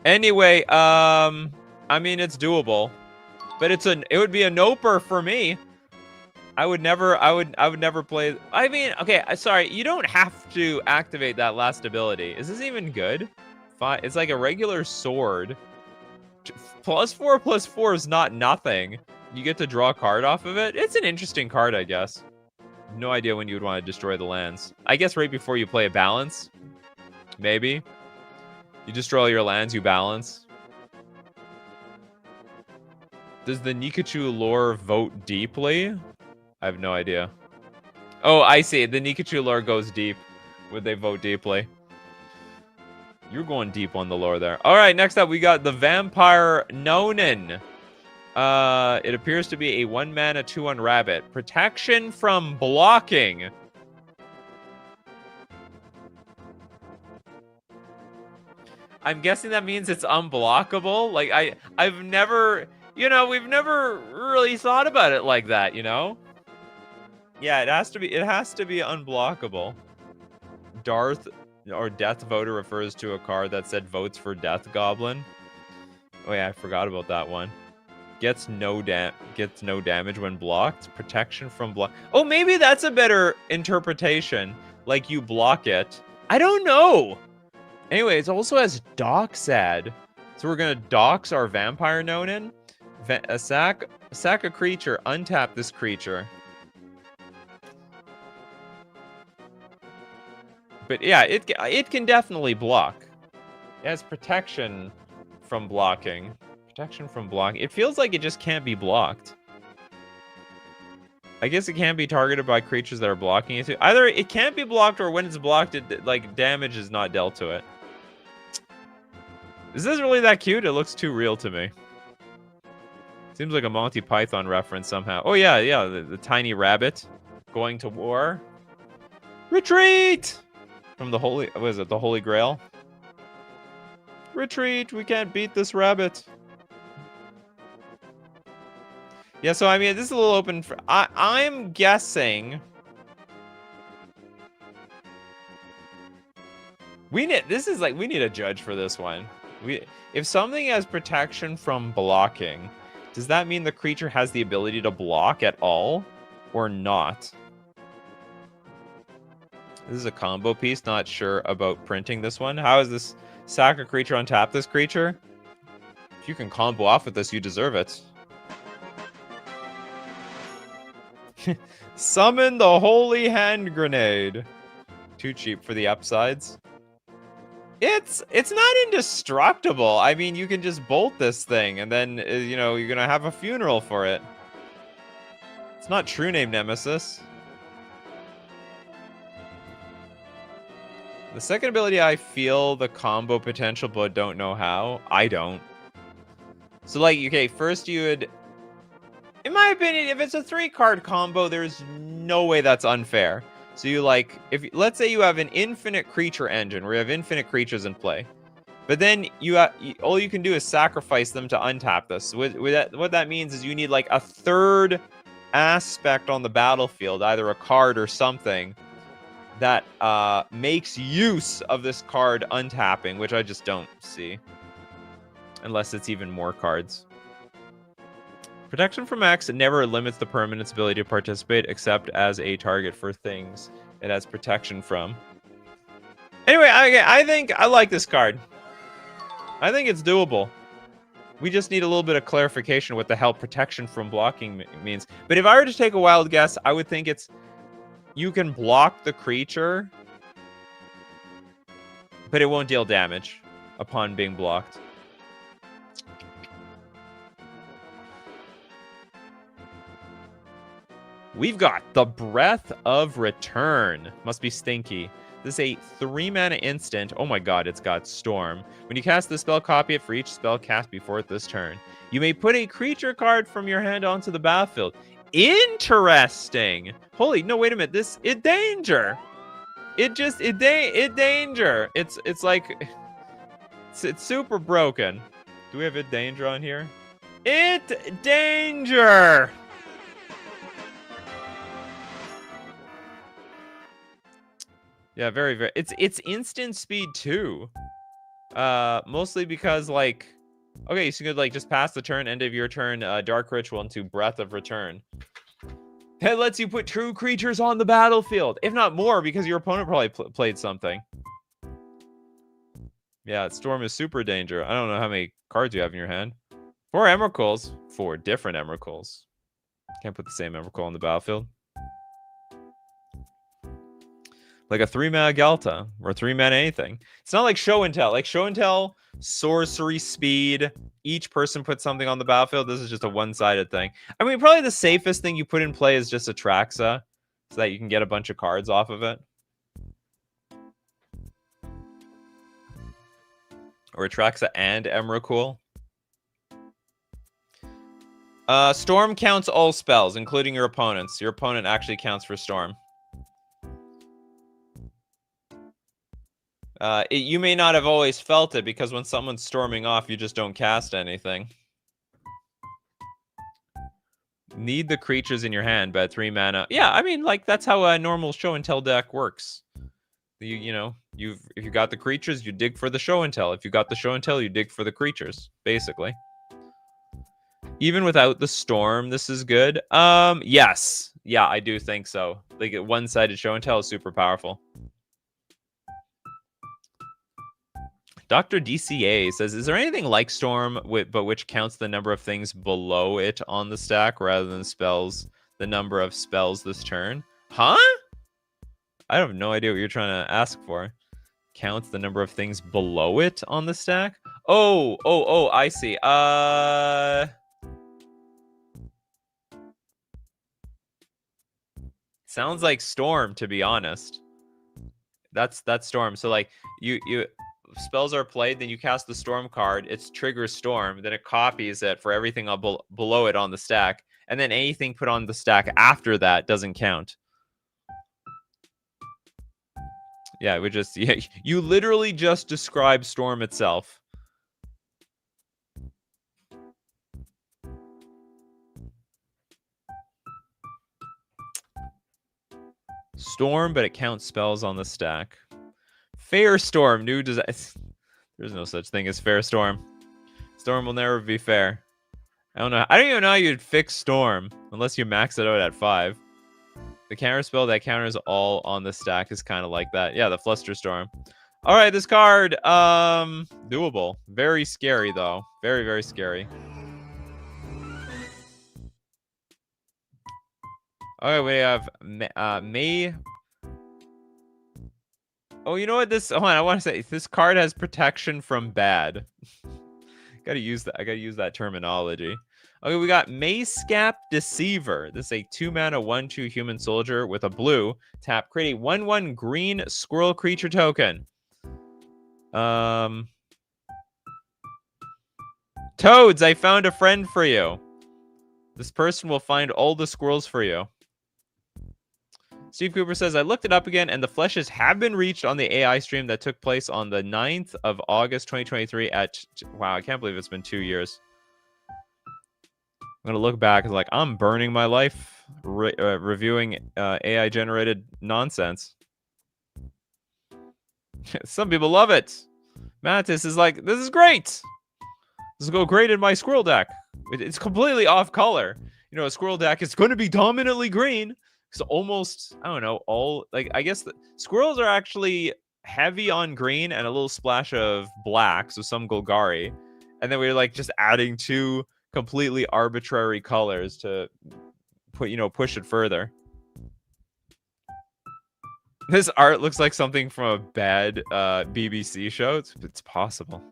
Anyway, I mean, it's doable. But it would be a noper for me. I would never play. I mean, okay, sorry, you don't have to activate that last ability. Is this even good? It's like a regular sword. +4/+4 is not nothing. You get to draw a card off of it. It's an interesting card, I guess. No idea when you would want to destroy the lands. I guess right before you play a balance. Maybe. You destroy all your lands, you balance. Does the Nikachu lore vote deeply? I have no idea. Oh, I see. The Nikachu lore goes deep. Would they vote deeply? You're going deep on the lore there. All right, next up we got the Vampire Nonin. It appears to be a 1-mana 2/1 rabbit. Protection from blocking. I'm guessing that means it's unblockable. Like I've never, we've never really thought about it like that, Yeah, it has to be unblockable. Darth or Death Voter refers to a card that said votes for Death Goblin. Oh yeah, I forgot about that one. Gets no damage when blocked. Protection from block. Oh, maybe that's a better interpretation. Like you block it. I don't know. Anyway, it also has Doxad. So we're gonna dox our Vampire Nonin. Sack a creature. Untap this creature. But yeah, it can definitely block. It has protection from blocking. Protection from blocking. It feels like it just can't be blocked. I guess it can't be targeted by creatures that are blocking it. Either it can't be blocked, or when it's blocked, like damage is not dealt to it. Is this really that cute? It looks too real to me. Seems like a Monty Python reference somehow. Oh yeah, the tiny rabbit going to war. Retreat from the holy. What is it? The Holy Grail. Retreat. We can't beat this rabbit. Yeah, so I mean, this is a little open for. I'm guessing. We need a judge for this one. If something has protection from blocking, does that mean the creature has the ability to block at all, or not? This is a combo piece. Not sure about printing this one. How is this? Sack a creature, untap this creature. If you can combo off with this, you deserve it. Summon the Holy Hand Grenade. Too cheap for the upsides. It's not indestructible. I mean, you can just bolt this thing, and then, you're gonna have a funeral for it. It's not True Name Nemesis. The second ability, I feel the combo potential, but don't know how. I don't. So, like, okay, first you would... In my opinion, if it's a 3-card combo, there's no way that's unfair. So you let's say you have an infinite creature engine where you have infinite creatures in play, but then all you can do is sacrifice them to untap this. What that means is you need like a third aspect on the battlefield, either a card or something that makes use of this card untapping, which I just don't see, unless it's even more cards. Protection from X never limits the permanent's ability to participate except as a target for things it has protection from. Anyway, I think I like this card. I think it's doable. We just need a little bit of clarification what the hell protection from blocking means. But if I were to take a wild guess, I would think it's you can block the creature, but it won't deal damage upon being blocked. We've got the Breath of Return. Must be stinky. This is a 3-mana instant. Oh my god, it's got Storm. When you cast this spell, copy it for each spell cast before it this turn. You may put a creature card from your hand onto the battlefield. Interesting. Holy, no, wait a minute. It danger. It danger. It's like, it's super broken. Do we have it danger on here? It danger. Yeah, very, very. It's instant speed too. Mostly because like, okay, so you could like just pass the turn, end of your turn, Dark Ritual into Breath of Return. It lets you put 2 creatures on the battlefield, if not more, because your opponent probably played something. Yeah, Storm is super danger. I don't know how many cards you have in your hand. 4 Emrakuls. 4 different Emrakuls. Can't put the same Emrakul on the battlefield. Like a 3-mana Galta or 3-mana anything. It's not like Show and Tell. Like Show and Tell, sorcery speed. Each person puts something on the battlefield. This is just a one-sided thing. I mean, probably the safest thing you put in play is just Atraxa, so that you can get a bunch of cards off of it. Or Atraxa and Emrakul. Storm counts all spells, including your opponent's. Your opponent actually counts for Storm. You may not have always felt it, because when someone's storming off, you just don't cast anything. Need the creatures in your hand, bet 3 mana. Yeah, I mean, like, that's how a normal Show and Tell deck works. You know, if you got the creatures, you dig for the Show and Tell. If you got the Show and Tell, you dig for the creatures, basically. Even without the Storm, this is good. Yes. Yeah, I do think so. Like, a one-sided Show and Tell is super powerful. Dr. DCA says, is there anything like Storm, but which counts the number of things below it on the stack rather than spells, the number of spells this turn? Huh? I have no idea what you're trying to ask for. Counts the number of things below it on the stack? Oh, I see. Sounds like Storm, to be honest. That's Storm. So like you spells are played, then you cast the Storm card, it triggers Storm, then it copies it for everything below it on the stack, and then anything put on the stack after that doesn't count. Yeah, we just you literally just described Storm itself. Storm, but it counts spells on the stack. Fair Storm, new design. There's no such thing as Fair Storm. Storm will never be fair. I don't know. I don't even know how you'd fix Storm unless you max it out at 5. The counter spell that counters all on the stack is kind of like that. Yeah, the Fluster Storm. All right, this card, doable. Very scary though. Very, very scary. Okay, we have May. Oh, you know what? Hold on, I want to say this card has protection from bad. Gotta use that. I gotta use that terminology. Okay, we got Mayscap Deceiver. This is a 2-mana 1/2 human soldier with a blue tap. Create a 1/1 green squirrel creature token. Toads, I found a friend for you. This person will find all the squirrels for you. Steve Cooper says, I looked it up again, and the fleshes have been reached on the AI stream that took place on the 9th of August, 2023 at... Wow, I can't believe it's been 2 years. I'm going to look back and like, I'm burning my life reviewing AI-generated nonsense. Some people love it. Mantis is like, this is great. This will go great in my squirrel deck. It's completely off color. You know, a squirrel deck is going to be dominantly green. So almost, I don't know, all, like, I guess the squirrels are actually heavy on green and a little splash of black, so some Golgari. And then we're like just adding 2 completely arbitrary colors to put, push it further. This art looks like something from a bad BBC show. It's possible.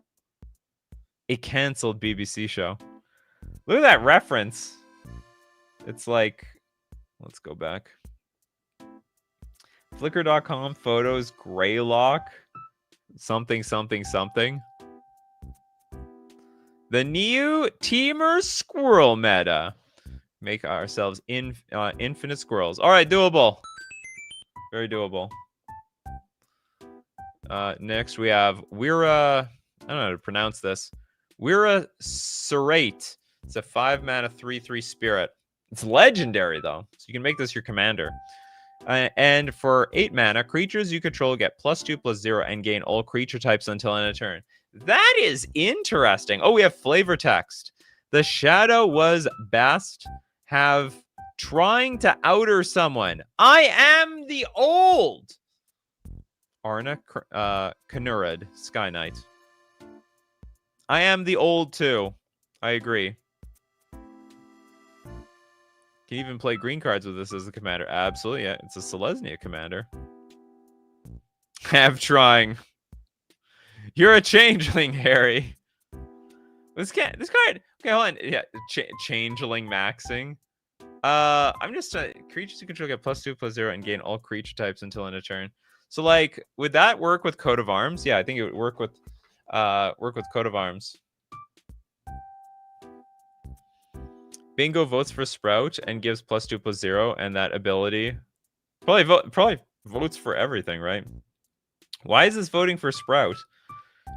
A canceled BBC show. Look at that reference. It's like... Let's go back. Flickr.com photos, Greylock, something. The new Teamer Squirrel meta. Make ourselves infinite squirrels. All right, doable. Very doable. Next we have Wira. I don't know how to pronounce this. Wira Serate. It's a 5-mana 3/3 spirit. It's legendary, though, so you can make this your commander. And for 8 mana, creatures you control get +2/+0 and gain all creature types until end of turn. That is interesting. Oh, we have flavor text. The shadow was best. Have trying to outer someone. I am the old. Arna Kanurad, Sky Knight. I am the old too. I agree. Can you even play green cards with this as a commander? Absolutely, yeah. It's a Selesnya commander. Have trying. You're a changeling, Harry. This card. Okay, hold on. Yeah, changeling maxing. I'm just creatures you control get +2/+0 and gain all creature types until end of turn. So, like, would that work with Coat of Arms? Yeah, I think it would work with Coat of Arms. Bingo votes for Sprout and gives +2/+0, and that ability probably votes for everything, right? Why is this voting for Sprout?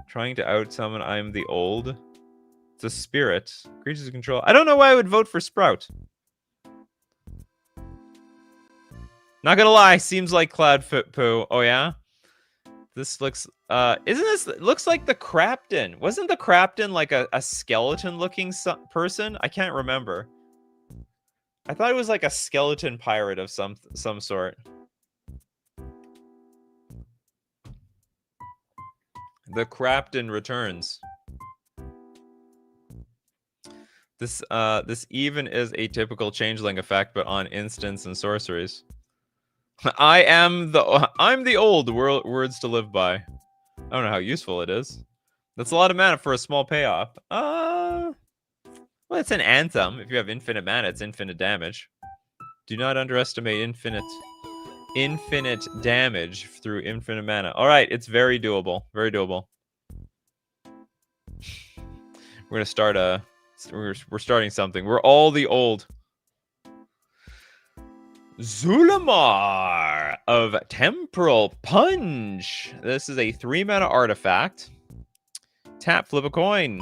Trying to out someone. I'm the old. It's a spirit. Creatures of control. I don't know why I would vote for Sprout. Not gonna lie, seems like Cloud Poo. Oh yeah? This looks looks like the Crapton. Wasn't the Crapton like a skeleton looking person? I can't remember. I thought it was like a skeleton pirate of some sort. The Crapton returns. This even is a typical changeling effect, but on instants and sorceries. I'm the old words to live by. I don't know how useful it is. That's a lot of mana for a small payoff. Well, it's an anthem. If you have infinite mana, it's infinite damage. Do not underestimate infinite damage through infinite mana. All right, it's very doable. Very doable. We're gonna start we're starting something. We're all the old. Zulamar of Temporal Punch. This is a 3 mana artifact. Tap, flip a coin.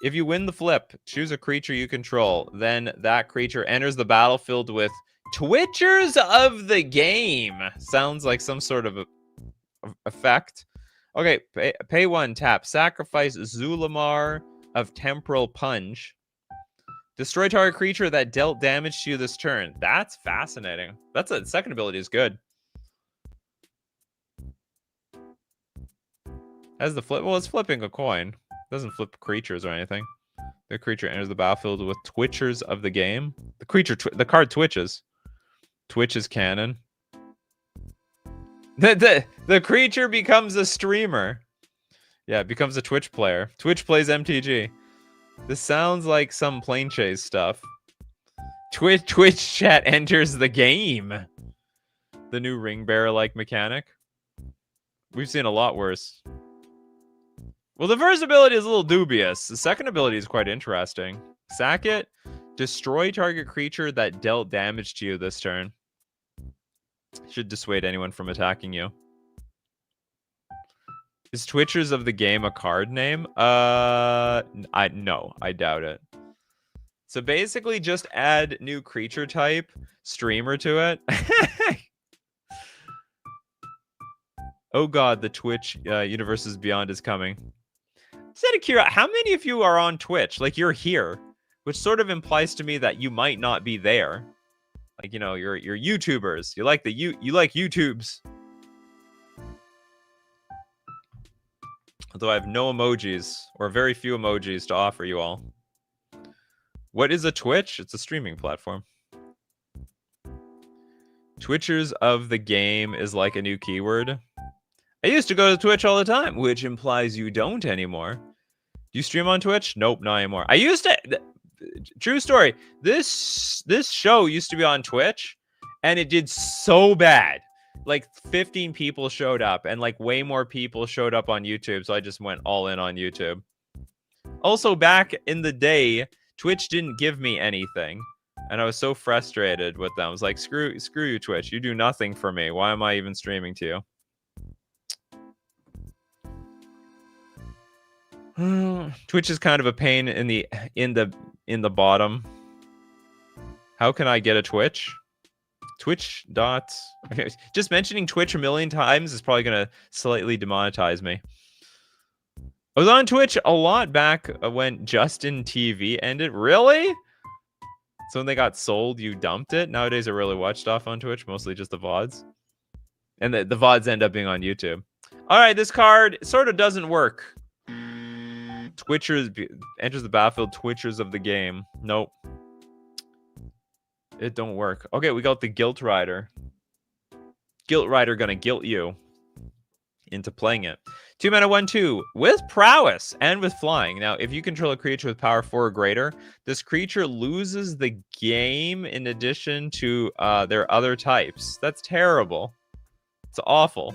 If you win the flip, choose a creature you control. Then that creature enters the battlefield with Twitchers of the Game. Sounds like some sort of effect. Okay, pay 1, tap. Sacrifice Zulamar of Temporal Punch. Destroy target creature that dealt damage to you this turn. That's fascinating. That's a second ability is good. As the flip, well, it's flipping a coin. It doesn't flip creatures or anything. The creature enters the battlefield with Twitchers of the Game. The card twitches. Twitches cannon. The creature becomes a streamer. Yeah, it becomes a Twitch player. Twitch plays MTG. This sounds like some plane chase stuff. Twitch chat enters the game. The new ring bearer-like mechanic. We've seen a lot worse. Well, the first ability is a little dubious. The second ability is quite interesting. Sack it. Destroy target creature that dealt damage to you this turn. Should dissuade anyone from attacking you. Is Twitchers of the Game a card name? No, I doubt it. So basically just add new creature type, streamer to it. Oh god, the Twitch Universes Beyond is coming. Just out of curiosity, how many of you are on Twitch? Like, you're here, which sort of implies to me that you might not be there. Like, you know, you're YouTubers. You like you like YouTubes. Although I have no emojis, or very few emojis to offer you all. What is a Twitch? It's a streaming platform. Twitchers of the Game is like a new keyword. I used to go to Twitch all the time, which implies you don't anymore. Do you stream on Twitch? Nope, not anymore. I used to... True story. This show used to be on Twitch, and it did so bad. Like 15 people showed up, and like way more people showed up on YouTube, so I just went all in on YouTube. Also, back in the day, Twitch didn't give me anything, and I was so frustrated with them. I was like, screw you, Twitch. You do nothing for me. Why am I even streaming to you? Twitch is kind of a pain in the bottom. How can I get a Twitch? Twitch dot. Okay, just mentioning Twitch a million times is probably gonna slightly demonetize me. I was on Twitch a lot back when Justin TV ended. Really? So when they got sold, you dumped it? Nowadays, I really watch stuff on Twitch, mostly just the VODs. And the VODs end up being on YouTube. All right, this card sort of doesn't work. Twitchers enters the battlefield. Twitchers of the game. Nope. It don't work. Okay, we got the Guilt Rider. Guilt Rider gonna guilt you into playing it. 2 mana, 1/2 with prowess and with flying. Now, if you control a creature with power 4 or greater, this creature loses the game in addition to their other types. That's terrible. It's awful.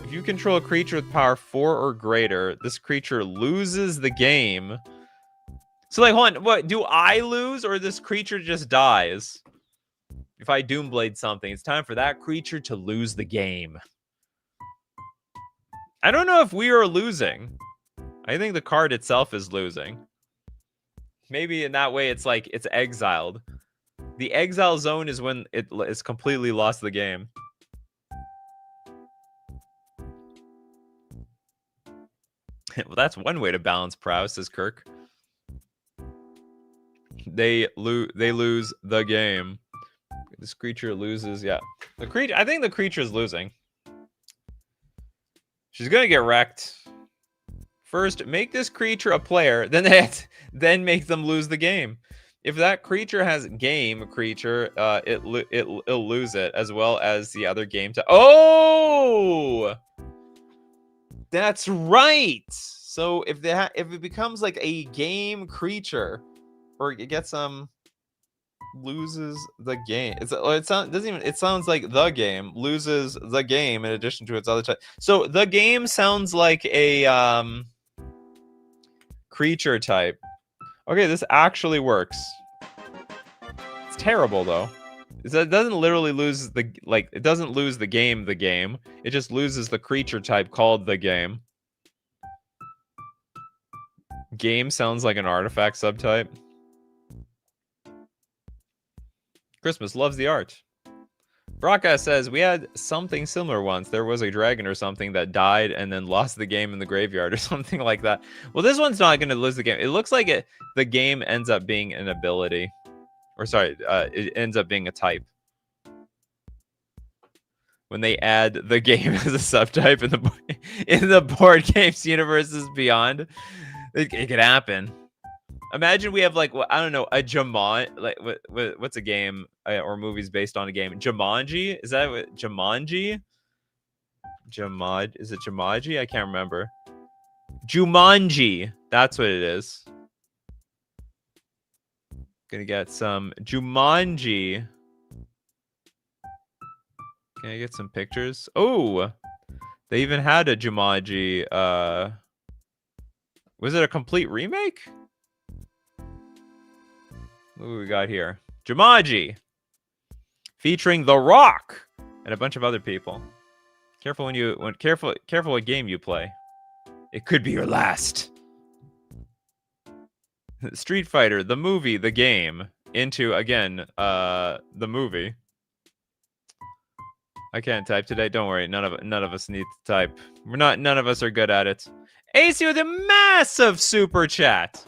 If you control a creature with power 4 or greater, this creature loses the game. So, like, hold on, what, do I lose or this creature just dies? If I Doomblade something, it's time for that creature to lose the game. I don't know if we are losing. I think the card itself is losing. Maybe in that way it's like it's exiled. The exile zone is when it is completely lost the game. Well, that's one way to balance prowess, says Kirk. They lose the game. This creature loses. Yeah, the creature. I think the creature is losing. She's gonna get wrecked. First, make this creature a player, then make them lose the game. If that creature has game creature, it'll lose it as well as the other game. Oh, that's right. So if it becomes like a game creature, or it gets loses the game. It sounds like the game loses the game in addition to its other type. So the game sounds like a creature type. Okay, this actually works. It's terrible though. It doesn't literally lose it doesn't lose the game. It just loses the creature type called the game. Game sounds like an artifact subtype. Christmas loves the art. Braka says, we had something similar once. There was a dragon or something that died and then lost the game in the graveyard or something like that. Well, this one's not going to lose the game. It looks like the game ends up being an ability. Or sorry, it ends up being a type. When they add the game as a subtype in the board games universes beyond, it could happen. Imagine we have like, I don't know, a what's a game or movies based on a game? Jumanji? Is that what Jumanji? Is it Jumanji? I can't remember. Jumanji. That's what it is. Gonna get some Jumanji. Can I get some pictures? Oh, they even had a Jumanji. Was it a complete remake? What do we got here? Jumanji, featuring The Rock and a bunch of other people. Careful careful what game you play. It could be your last. Street Fighter, the movie, the game, into again, the movie. I can't type today. Don't worry, none of us need to type. None of us are good at it. AC with a massive super chat,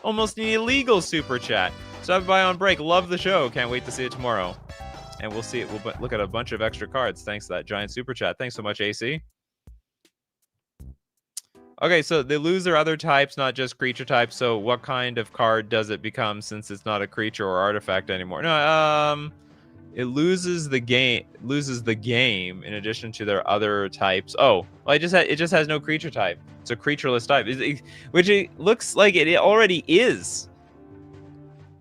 almost an illegal super chat. Stop by on break. Love the show. Can't wait to see it tomorrow. And we'll see it. We'll look at a bunch of extra cards thanks to that giant super chat. Thanks so much, AC. Okay, so they lose their other types, not just creature types. So what kind of card does it become since it's not a creature or artifact anymore? No, it loses the game. In addition to their other types. Oh, well, it just has no creature type. It's a creatureless type, which it looks like it already is.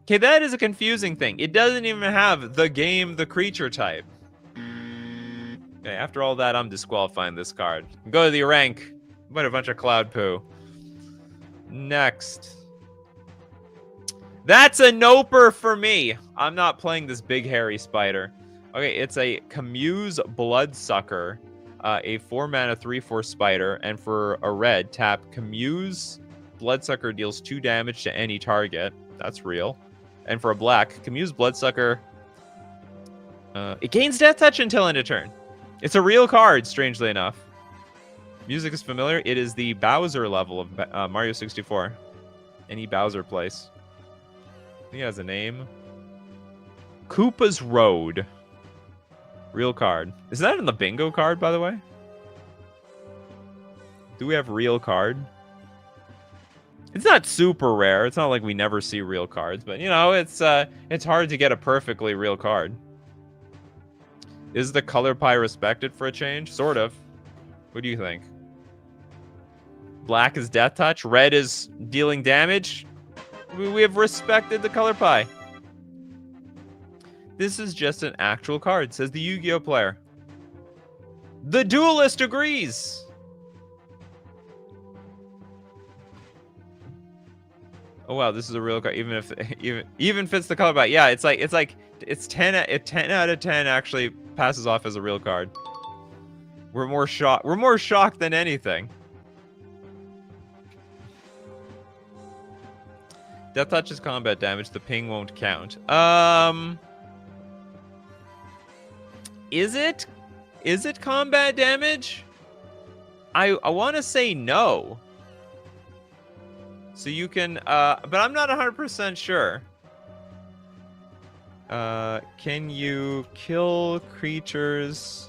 Okay, that is a confusing thing. It doesn't even have the creature type. Okay, after all that, I'm disqualifying this card. Go to the rank. What a bunch of cloud poo. Next. That's a noper for me. I'm not playing this big hairy spider. Okay, it's a Camus Bloodsucker. A 4-mana 3/4 spider. And for a red, tap Camus Bloodsucker deals 2 damage to any target. That's real. And for a black, Camus Bloodsucker It gains Death Touch until end of turn. It's a real card, strangely enough. Music is familiar. It is the Bowser level of Mario 64. Any Bowser place. He has a name. Koopa's Road. Real card. Is that in the bingo card, by the way? Do we have real card? It's not super rare. It's not like we never see real cards, but you know, it's hard to get a perfectly real card. Is the color pie respected for a change? Sort of. What do you think? Black is Death Touch. Red is dealing damage. We have respected the color pie. This is just an actual card, says the Yu-Gi-Oh player. The duelist agrees. Oh wow, this is a real card. Even if even fits the color pie. Yeah, it's 10 out of 10 actually passes off as a real card. We're more shocked than anything. Death Touch is combat damage. The ping won't count. Is it combat damage? I want to say no. So you can, but I'm not 100% sure. Can you kill creatures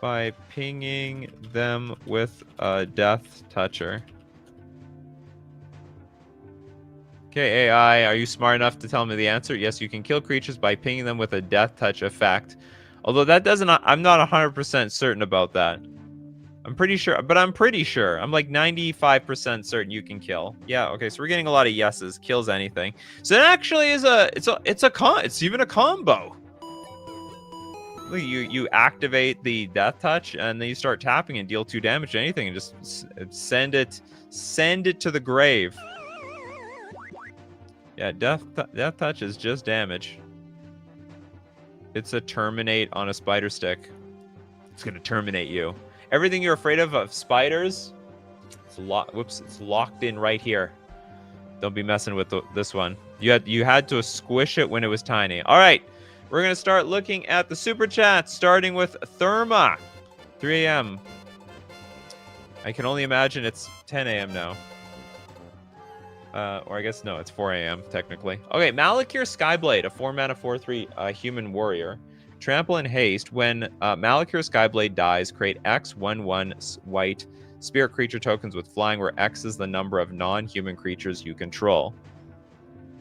by pinging them with a Death Toucher? Okay, AI, are you smart enough to tell me the answer? Yes, you can kill creatures by pinging them with a Death Touch effect. Although that doesn't, I'm not 100% certain about that. I'm pretty sure, but I'm pretty sure. I'm like 95% certain you can kill. Yeah, okay, so we're getting a lot of yeses. Kills anything. So it actually is it's even a combo. Look, you activate the Death Touch and then you start tapping and deal 2 damage to anything and just send it to the grave. Yeah, Death Touch is just damage. It's a terminate on a spider stick. It's gonna terminate you. Everything you're afraid of spiders, it's locked in right here. Don't be messing with this one. You had to squish it when it was tiny. All right, we're gonna start looking at the super chats, starting with Therma, 3 a.m. I can only imagine it's 10 a.m. now. Or I guess, no, it's 4 a.m. technically. Okay, Malakir Skyblade, a 4-mana 4/3 human warrior. Trample and haste. When Malakir Skyblade dies, create X 1/1 white spirit creature tokens with flying, where X is the number of non-human creatures you control.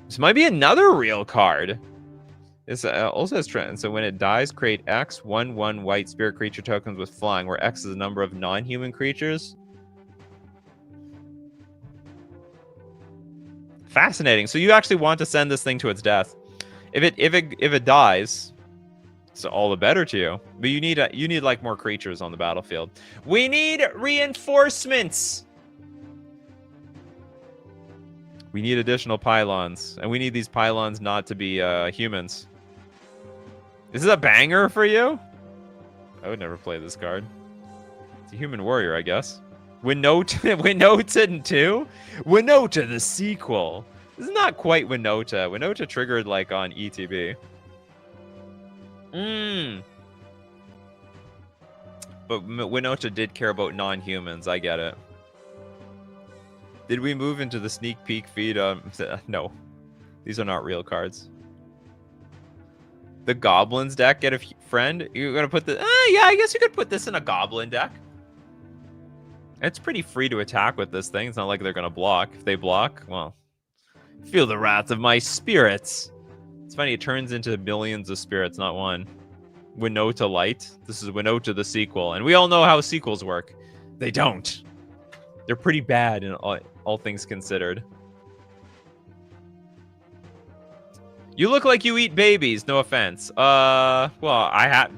This might be another real card. This also has trend. So when it dies, create X 1/1 white spirit creature tokens with flying, where X is the number of non-human creatures. Fascinating. So you actually want to send this thing to its death. If it dies, it's all the better to you. But you need like more creatures on the battlefield. We need reinforcements. We need additional pylons, and we need these pylons not to be humans. Is this a banger for you? I would never play this card. It's a human warrior, I guess. Winota 2? Winota the sequel. This is not quite Winota. Winota triggered like on ETB. But Winota did care about non-humans. I get it. Did we move into the sneak peek feed? No. These are not real cards. The Goblins deck, get a friend? You're going to put the... yeah, I guess you could put this in a Goblin deck. It's pretty free to attack with this thing. It's not like they're going to block. If they block, well, feel the wrath of my spirits. It's funny, it turns into millions of spirits, not one. Winota Light. This is Winota the sequel. And we all know how sequels work. They don't. They're pretty bad in all things considered. You look like you eat babies. No offense. Well, I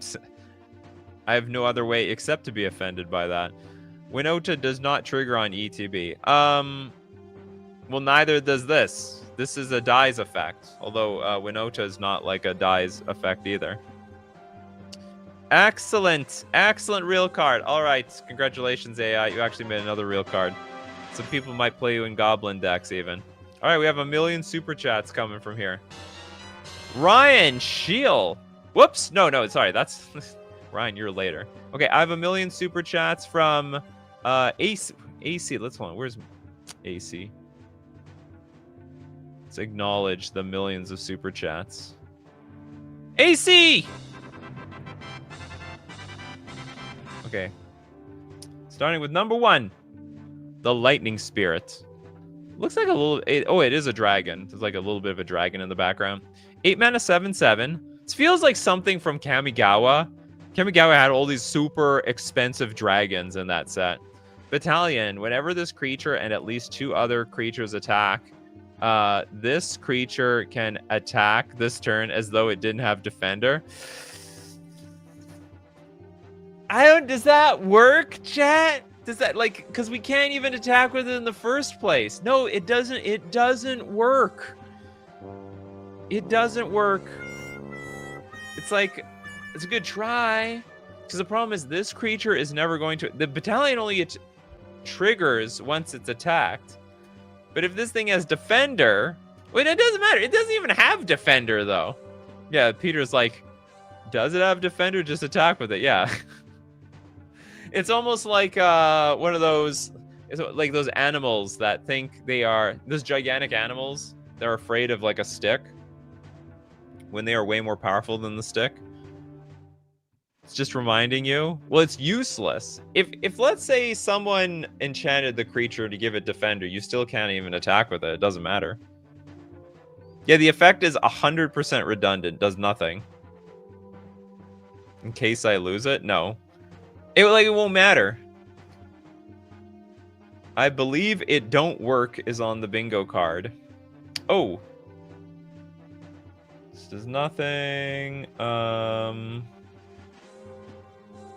have no other way except to be offended by that. Winota does not trigger on ETB. Well, neither does this. This is a dies effect. Although Winota is not like a dies effect either. Excellent. Excellent real card. All right. Congratulations, AI. You actually made another real card. Some people might play you in Goblin decks even. All right. We have 1 million super chats coming from here. Ryan Scheel. Whoops. No, sorry. That's Ryan, you're later. Okay, I have 1 million super chats from AC. Let's hold on. Where's AC? Let's acknowledge the millions of super chats. AC! Okay. Starting with number 1. The Lightning Spirit. Looks like a little... it is a dragon. There's like a little bit of a dragon in the background. 8 mana, 7/7. This feels like something from Kamigawa. Kamigawa had all these super expensive dragons in that set. Battalion. Whenever this creature and at least 2 other creatures attack, this creature can attack this turn as though it didn't have Defender. Does that work, chat? Does that, like, because we can't even attack with it in the first place. No, it doesn't. It doesn't work. It doesn't work. It's like, it's a good try. Because the problem is this creature is never going to... The Battalion only triggers once it's attacked. But if this thing has Defender... Wait, it doesn't matter. It doesn't even have Defender, though. Yeah, Peter's like, does it have Defender? Just attack with it. Yeah. It's almost like one of those... It's like those animals that think they are... Those gigantic animals. They're afraid of, like, a stick. When they are way more powerful than the stick. It's just reminding you. Well, it's useless. If let's say someone enchanted the creature to give it Defender, you still can't even attack with it. It doesn't matter. Yeah, the effect is 100% redundant. Does nothing. In case I lose it? No. It won't matter. I believe it don't work is on the bingo card. Oh. This does nothing.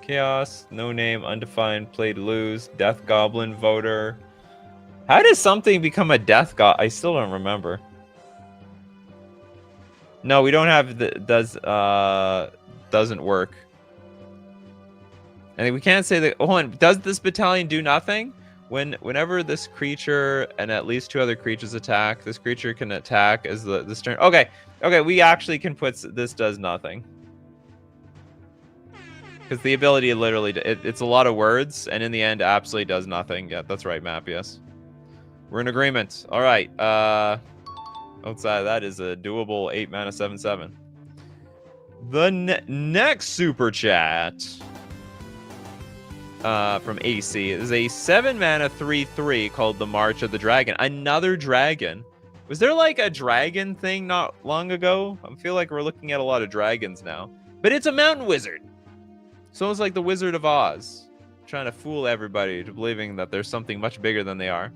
Chaos, no name, undefined, play to lose, Death Goblin, voter. How does something become a Death Goblin? I still don't remember. No, we don't have the doesn't work. And we can't say that. Hold on, does this Battalion do nothing? Whenever this creature and at least 2 other creatures attack, this creature can attack as this turn. Okay, we actually can put this does nothing. Because the ability literally, it's a lot of words, and in the end, absolutely does nothing. Yeah, that's right, Mappius. We're in agreement. All right. Outside of that is a doable 8 mana 7/7. The next super chat from AC is a 7 mana 3/3 called the March of the Dragon. Another dragon. Was there like a dragon thing not long ago? I feel like we're looking at a lot of dragons now. But it's a mountain wizard. It's almost like the Wizard of Oz, trying to fool everybody to believing that there's something much bigger than they are.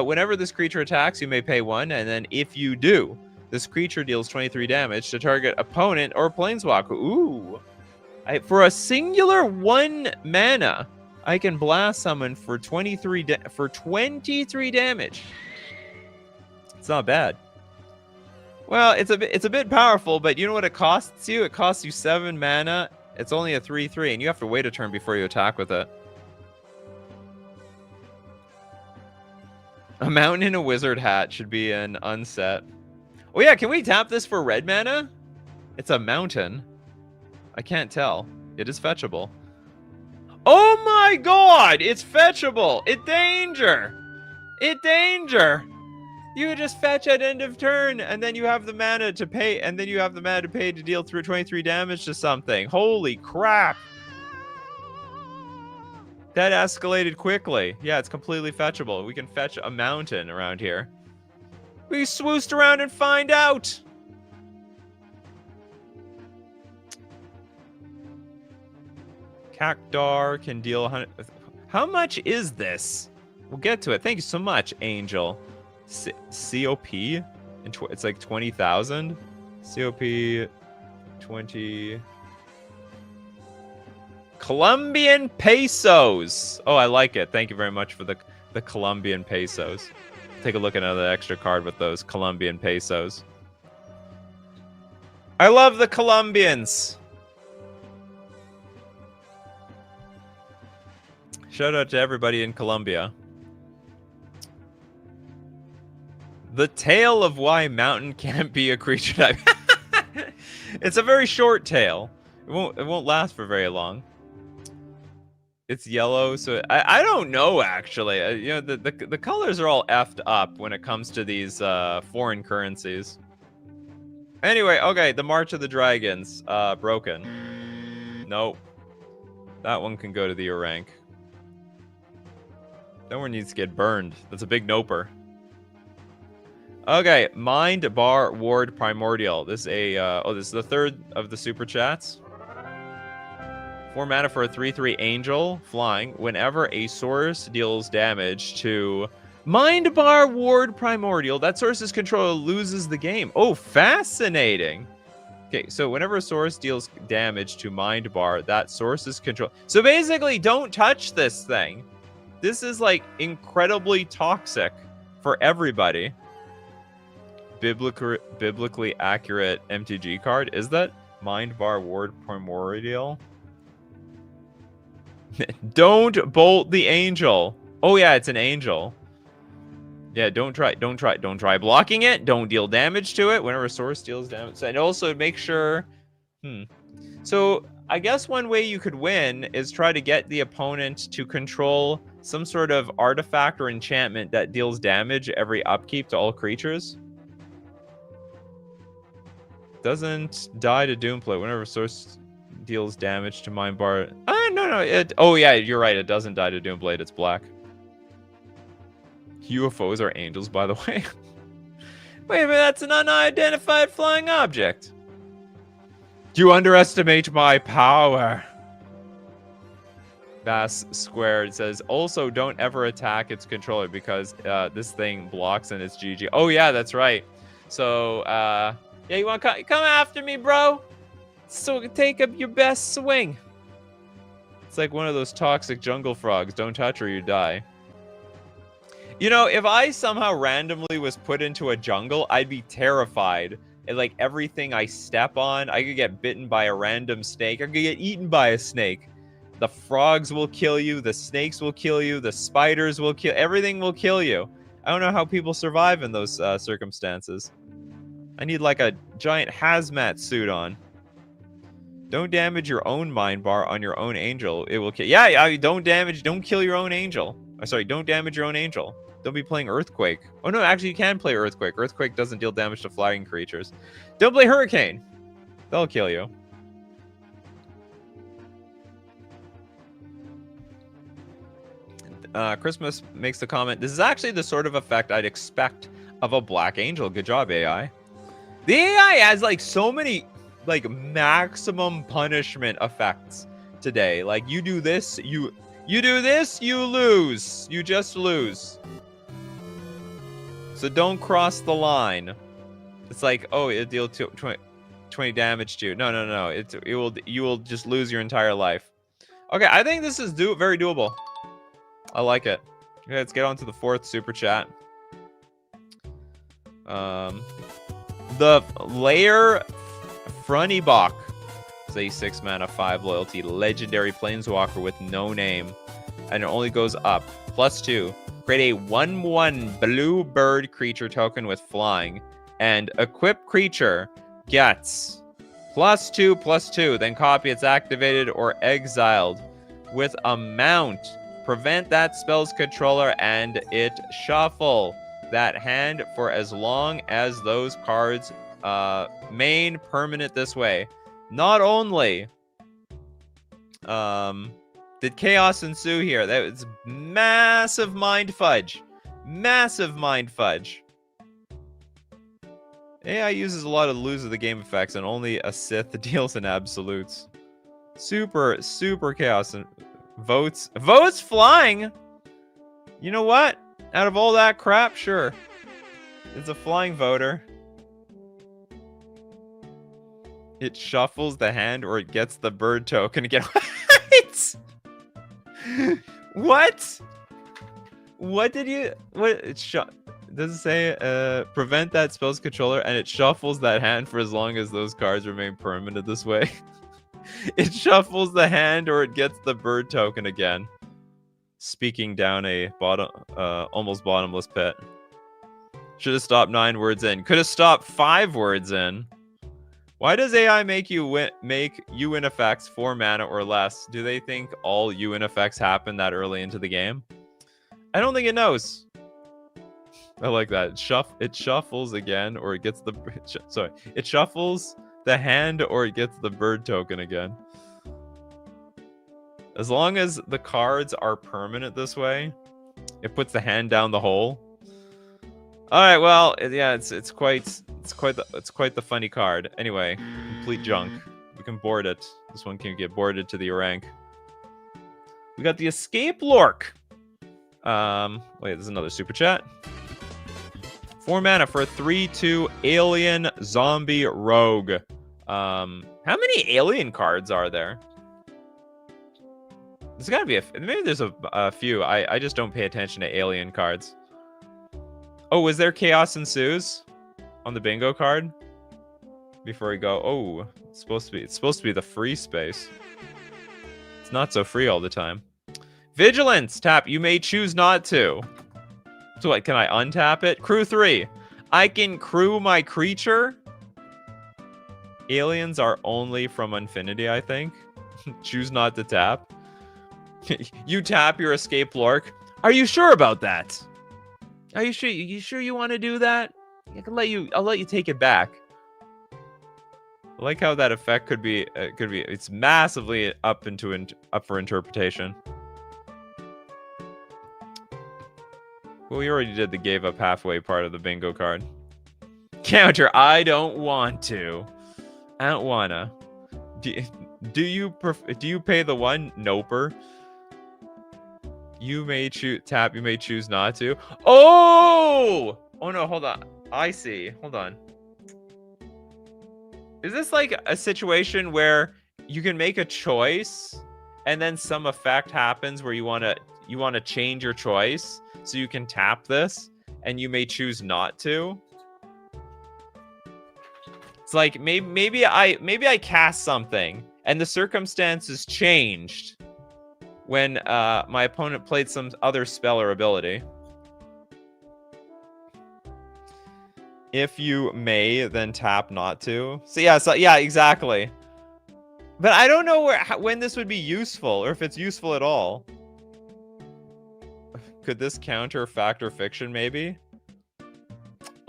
Whenever this creature attacks, you may pay 1, and then if you do, this creature deals 23 damage to target opponent or planeswalker. Ooh. For a singular 1 mana, I can blast summon for 23 damage. It's not bad. Well, it's a bit powerful, but you know what it costs you? It costs you 7 mana. It's only a 3/3, and you have to wait a turn before you attack with it. A mountain in a wizard hat should be an unset. Oh yeah, can we tap this for red mana? It's a mountain. I can't tell. It is fetchable. Oh my god! It's fetchable! It danger! It danger! You just fetch at end of turn, and then you have the mana to pay, to deal through 23 damage to something. Holy crap! That escalated quickly. Yeah, it's completely fetchable. We can fetch a mountain around here. We swoosed around and find out! Cactar can deal 100... How much is this? We'll get to it. Thank you so much, Angel. COP? It's like 20,000? COP 20... Colombian pesos. Oh, I like it. Thank you very much for the Colombian pesos. Take a look at another extra card with those Colombian pesos. I love the Colombians. Shout out to everybody in Colombia. The tale of why mountain can't be a creature type. It's a very short tail. It won't last for very long. It's yellow, so I don't know actually. You know, the colors are all effed up when it comes to these foreign currencies. Anyway, okay, the March of the Dragons, broken. Nope. That one can go to the O rank. That one needs to get burned. That's a big noper. Okay, Mind Bar Ward Primordial. This is a this is the third of the super chats. 4 mana for a 3/3 angel flying. Whenever a source deals damage to Mind Bar Ward Primordial, that source's controller loses the game. Oh, fascinating. Okay, so whenever a source deals damage to Mind Bar, that source's control. So basically, don't touch this thing. This is like incredibly toxic for everybody. Biblically accurate MTG card. Is that Mind Bar Ward Primordial? Don't bolt the angel. Oh yeah, it's an angel. Yeah, don't try blocking it. Don't deal damage to it whenever a source deals damage. And also make sure. So I guess one way you could win is try to get the opponent to control some sort of artifact or enchantment that deals damage every upkeep to all creatures. Doesn't die to Doomplay whenever a source deals damage to Mind Bar. No. Oh yeah, you're right. It doesn't die to Doomblade. It's black. UFOs are angels, by the way. Wait a minute, that's an unidentified flying object. You underestimate my power. Bass Squared says, also don't ever attack its controller because this thing blocks and it's GG. Oh yeah, that's right. So, yeah, you want to come after me, bro? So take up your best swing. It's like one of those toxic jungle frogs. Don't touch or you die. You know, if I somehow randomly was put into a jungle, I'd be terrified. And like everything I step on, I could get bitten by a random snake. I could get eaten by a snake. The frogs will kill you. The snakes will kill you. The spiders will kill. Everything will kill you. I don't know how people survive in those circumstances. I need like a giant hazmat suit on. Don't damage your own Mind Bar on your own angel. It will kill. Yeah, don't kill your own angel. Sorry, don't damage your own angel. Don't be playing Earthquake. Oh no, actually you can play Earthquake. Earthquake doesn't deal damage to flying creatures. Don't play Hurricane. They'll kill you. Christmas makes the comment, this is actually the sort of effect I'd expect of a Black Angel. Good job, AI. The AI has like so many like maximum punishment effects today. Like you do this, you do this, you lose. You just lose. So don't cross the line. It's like, oh, it'll deal 20 damage to you. No. You will just lose your entire life. Okay, I think this is very doable. I like it. Okay, let's get on to the 4th super chat. The Lair Frunibok is a 6 mana 5 loyalty legendary planeswalker with no name, and it only goes up. +2. Create a 1/1 blue bird creature token with flying, and equip creature gets +2/+2. Then copy it's activated or exiled with a mount. Prevent that spell's controller and it shuffle that hand for as long as those cards main permanent this way. Not only did chaos ensue here, that was massive mind fudge. Massive mind fudge. AI uses a lot of lose of the game effects and only a Sith deals in absolutes. Super chaos and votes flying. You know what? Out of all that crap, sure. It's a flying voter. It shuffles the hand or it gets the bird token again. What? What did you... What? Does it say prevent that spell's controller and it shuffles that hand for as long as those cards remain permanent this way? It shuffles the hand or it gets the bird token again. Speaking down a almost bottomless pit. Should have stopped 9 words in. Could have stopped 5 words in. Why does AI make you win effects 4 mana or less? Do they think all UN effects happen that early into the game? I don't think it knows. I like that. It shuffles again, or it gets the it shuffles the hand, or it gets the bird token again. As long as the cards are permanent this way, it puts the hand down the hole. All right, well, yeah, it's quite the funny card. Anyway, complete junk. We can board it. This one can get boarded to the rank. We got the Escape Lork. Wait, there's another super chat. 4 mana for a 3/2 alien zombie rogue. How many alien cards are there? There's gotta be maybe there's a few. I just don't pay attention to alien cards. Oh, was there Chaos Ensues on the bingo card? Before we go, oh, it's supposed to be the free space. It's not so free all the time. Vigilance tap. You may choose not to. So what? Can I untap it? Crew 3. I can crew my creature. Aliens are only from Infinity, I think. Choose not to tap. You tap your Escape Lork. Are you sure about that? Are you sure? You sure you want to do that? I'll let you take it back. I like how that effect could be. It's massively up for interpretation. Well, we already did the gave up halfway part of the bingo card. Counter. I don't want to. I don't wanna. Do you pay the 1? Noper. You may tap. You may choose not to. Oh! Oh no! Hold on. I see. Hold on. Is this like a situation where you can make a choice, and then some effect happens where you wanna change your choice, so you can tap this, and you may choose not to? It's like maybe I cast something, and the circumstances changed when my opponent played some other spell or ability. If you may, then tap not to. So yeah, exactly. But I don't know when this would be useful, or if it's useful at all. Could this counter Fact or Fiction, maybe?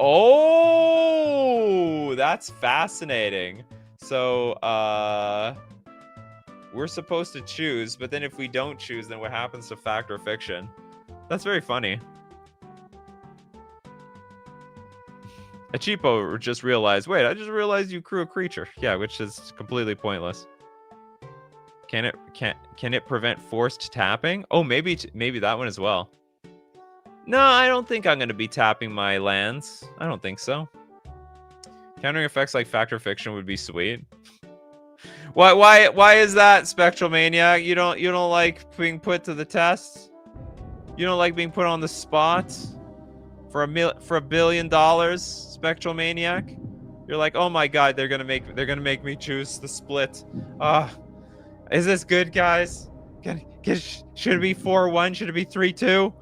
Oh, that's fascinating. So, we're supposed to choose, but then if we don't choose, then what happens to Fact or Fiction? That's very funny. A cheapo just realized, wait, I just realized you crew a creature. Yeah, which is completely pointless. Can it prevent forced tapping? Oh, maybe that one as well. No, I don't think I'm going to be tapping my lands. I don't think so. Countering effects like Fact or Fiction would be sweet. Why is that, Spectral Maniac? You don't like being put to the test? You don't like being put on the spot for $1 billion, Spectral Maniac? You're like, oh my god, they're gonna make me choose the split. Is this good, guys? Should it be 4-1? Should it be 3-2?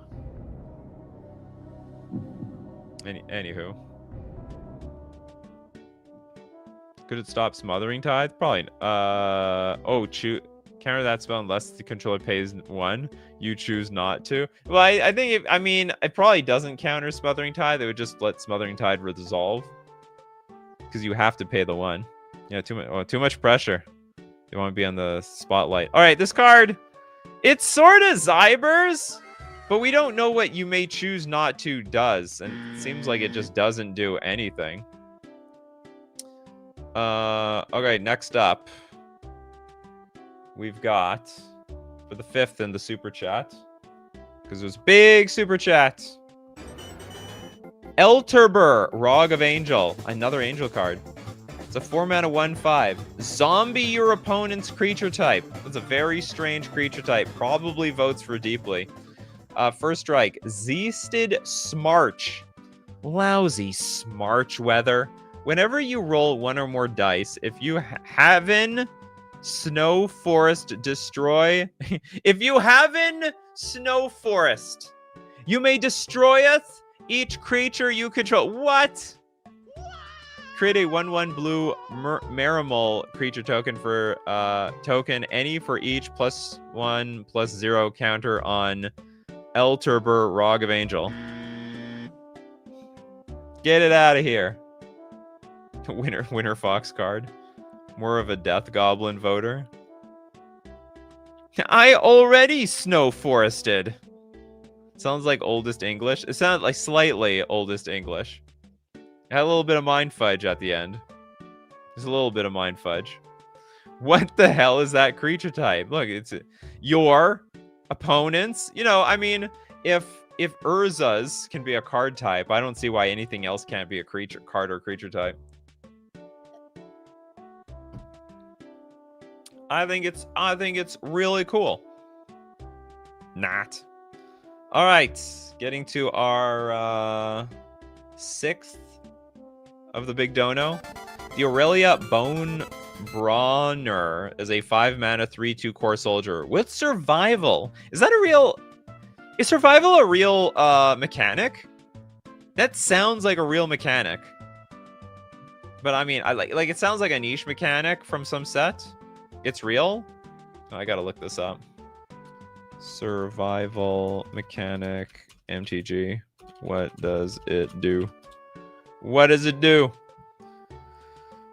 Anywho. Could it stop Smothering Tithe? Probably. Counter that spell unless the controller pays 1. You choose not to. Well, I think it probably doesn't counter Smothering Tithe. It would just let Smothering Tithe resolve. Because you have to pay the 1. Yeah, too much pressure. You want to be on the spotlight. All right, this card, it's sort of Zybers, but we don't know what you may choose not to does. And it seems like it just doesn't do anything. Okay, next up, we've got, for the 5th in the super chat, because it was big super chat, Elturber, Rog of Angel, another angel card. It's a 4 mana 1/5. Zombie your opponent's creature type. It's a very strange creature type. Probably votes for deeply. First strike, Zeested Smarch. Lousy Smarch weather. Whenever you roll 1 or more dice, if you haven Snow Forest destroy... if you haven Snow Forest, you may destroyeth each creature you control. What? create a 1/1 blue Marimal creature token for token any for each +1/+0 counter on Elturber Rog of Angel. Get it out of here. Winter Fox card. More of a Death Goblin voter. I already snow forested. Sounds like oldest English. It sounded like slightly oldest English. It had a little bit of mind fudge at the end. There's a little bit of mind fudge. What the hell is that creature type? Look, it's your opponents. You know, I mean, if Urza's can be a card type, I don't see why anything else can't be a card or creature type. I think it's really cool. Not. All right, getting to our 6th of the big dono. The Aurelia Bone Brawner is a 5-mana 3/2 core soldier with survival. Is survival a real mechanic? That sounds like a real mechanic. But I mean, I like it sounds like a niche mechanic from some set. It's real? Oh, I gotta look this up. Survival mechanic MTG. What does it do? What does it do?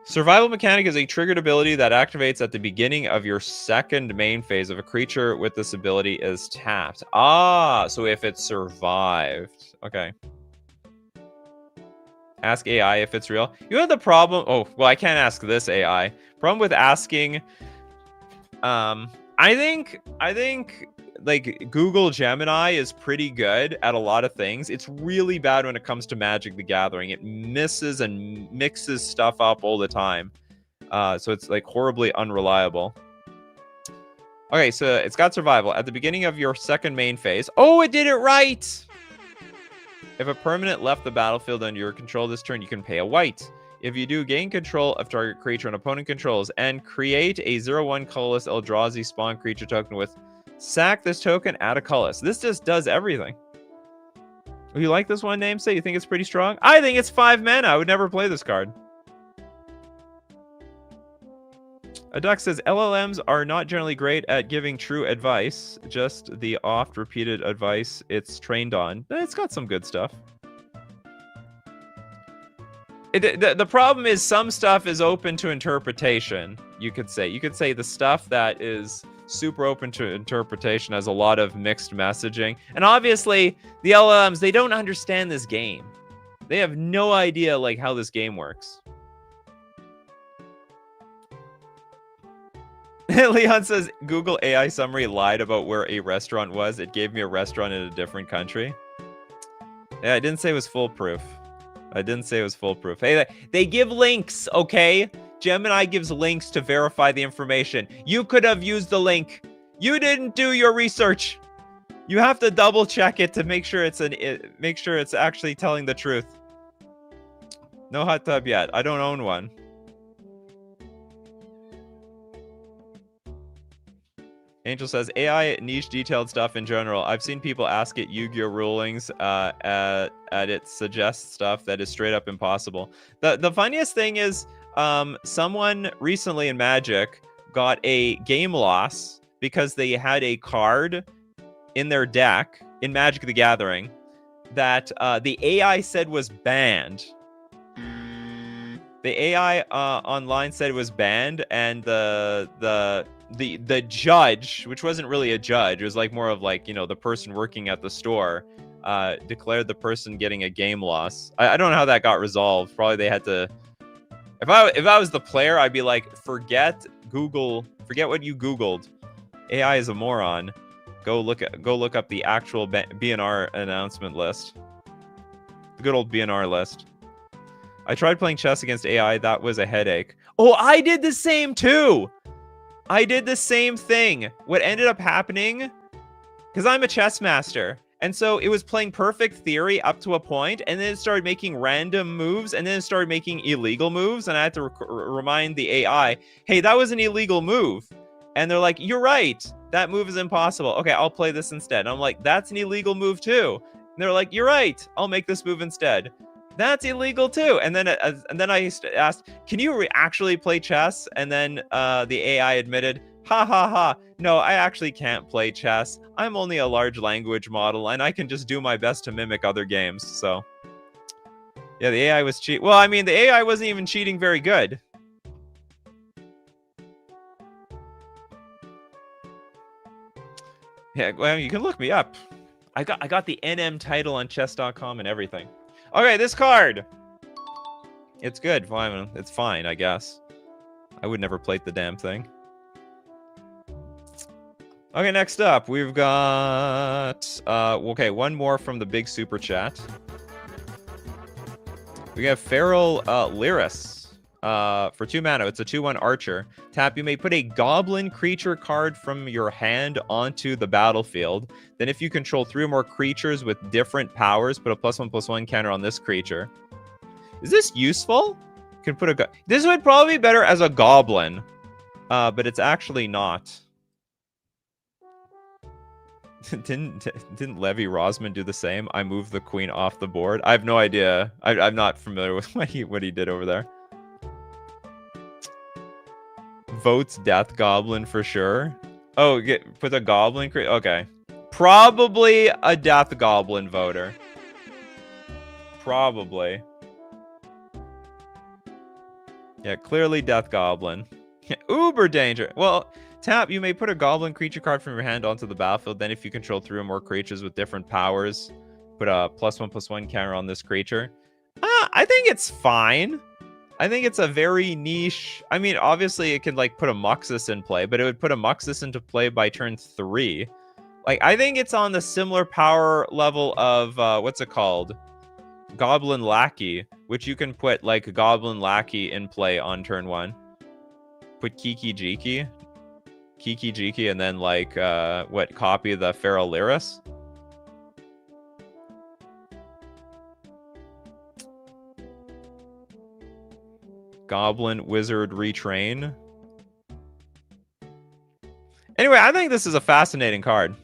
Survival mechanic is a triggered ability that activates at the beginning of your 2nd main phase of a creature with this ability is tapped. Ah, so if it survived. Okay. Ask AI if it's real. You know the problem? Oh, well, I can't ask this AI. Problem with asking... I think like Google Gemini is pretty good at a lot of things. It's really bad when it comes to Magic the Gathering. It misses and mixes stuff up all the time. So it's like horribly unreliable. Okay, so it's got survival. At the beginning of your 2nd main phase. Oh, it did it right! If a permanent left the battlefield under your control this turn, you can pay a white. If you do, gain control of target creature an opponent controls and create a 0/1 colorless Eldrazi spawn creature token with sack this token, add a colorless. This just does everything. You like this one, Namesake? You think it's pretty strong? I think it's 5 mana. I would never play this card. A Duck says, LLMs are not generally great at giving true advice, just the oft-repeated advice it's trained on. It's got some good stuff. The problem is some stuff is open to interpretation, you could say. You could say the stuff that is super open to interpretation has a lot of mixed messaging. And obviously, the LLMs, they don't understand this game. They have no idea like how this game works. Leon says, Google AI summary lied about where a restaurant was. It gave me a restaurant in a different country. Yeah, I didn't say it was foolproof. I didn't say it was foolproof. Hey, they give links, okay? Gemini gives links to verify the information. You could have used the link. You didn't do your research. You have to double check it to make sure it's actually telling the truth. No hot tub yet. I don't own one. Angel says, AI niche detailed stuff in general. I've seen people ask it Yu-Gi-Oh! Rulings at it suggests stuff that is straight up impossible. The funniest thing is someone recently in Magic got a game loss because they had a card in their deck in Magic the Gathering that the AI said was banned. The AI online said it was banned, and the judge, which wasn't really a judge, it was like more of like, you know, the person working at the store, declared the person getting a game loss. I don't know how that got resolved. Probably they had to. If I was the player, I'd be like, forget what you Googled. AI is a moron. Go look up the actual BNR announcement list. The good old BNR list. I tried playing chess against AI. That was a headache. Oh, I did the same too. I did the same thing. What ended up happening, because I'm a chess master, and so it was playing perfect theory up to a point, and then it started making random moves, and then it started making illegal moves, and I had to remind the AI, hey, that was an illegal move. And they're like, you're right. That move is impossible. Okay, I'll play this instead. And I'm like, that's an illegal move too. And they're like, you're right. I'll make this move instead. That's illegal too. And then I asked, can you actually play chess? And then the AI admitted, ha ha ha, no, I actually can't play chess. I'm only a large language model, and I can just do my best to mimic other games. So yeah, the AI was cheat. Well, I mean, the AI wasn't even cheating very good. Yeah, well, you can look me up. I got the NM title on chess.com and everything. Okay, this card. It's good. Fine. It's fine, I guess. I would never plate the damn thing. Okay, next up, we've got... okay, one more from the big super chat. We have Feral Lyris. For 2 mana, it's a 2/1 archer. Tap, you may put a goblin creature card from your hand onto the battlefield. Then if you control 3 or more creatures with different powers, put a +1/+1 counter on this creature. Is this useful? You can put a... This would probably be better as a goblin. But it's actually not. Didn't Levi Rosman do the same? I moved the queen off the board. I have no idea. I'm not familiar with what he did over there. Votes Death Goblin for sure. Oh, put a goblin. Okay, probably a Death Goblin voter. Probably. Yeah, clearly Death Goblin. Uber danger. Well, tap, you may put a goblin creature card from your hand onto the battlefield. Then if you control 3 or more creatures with different powers, put a +1/+1 counter on this creature. I think it's fine. I think it's a very niche... I mean, obviously it could, like, put a Muxus in play, but it would put a Muxus into play by turn 3. Like, I think it's on the similar power level of, what's it called? Goblin Lackey, which you can put, like, Goblin Lackey in play on turn 1. Put Kiki Jiki, and then, like, copy the Feral Lyris? Goblin Wizard Retrain. Anyway, I think this is a fascinating card.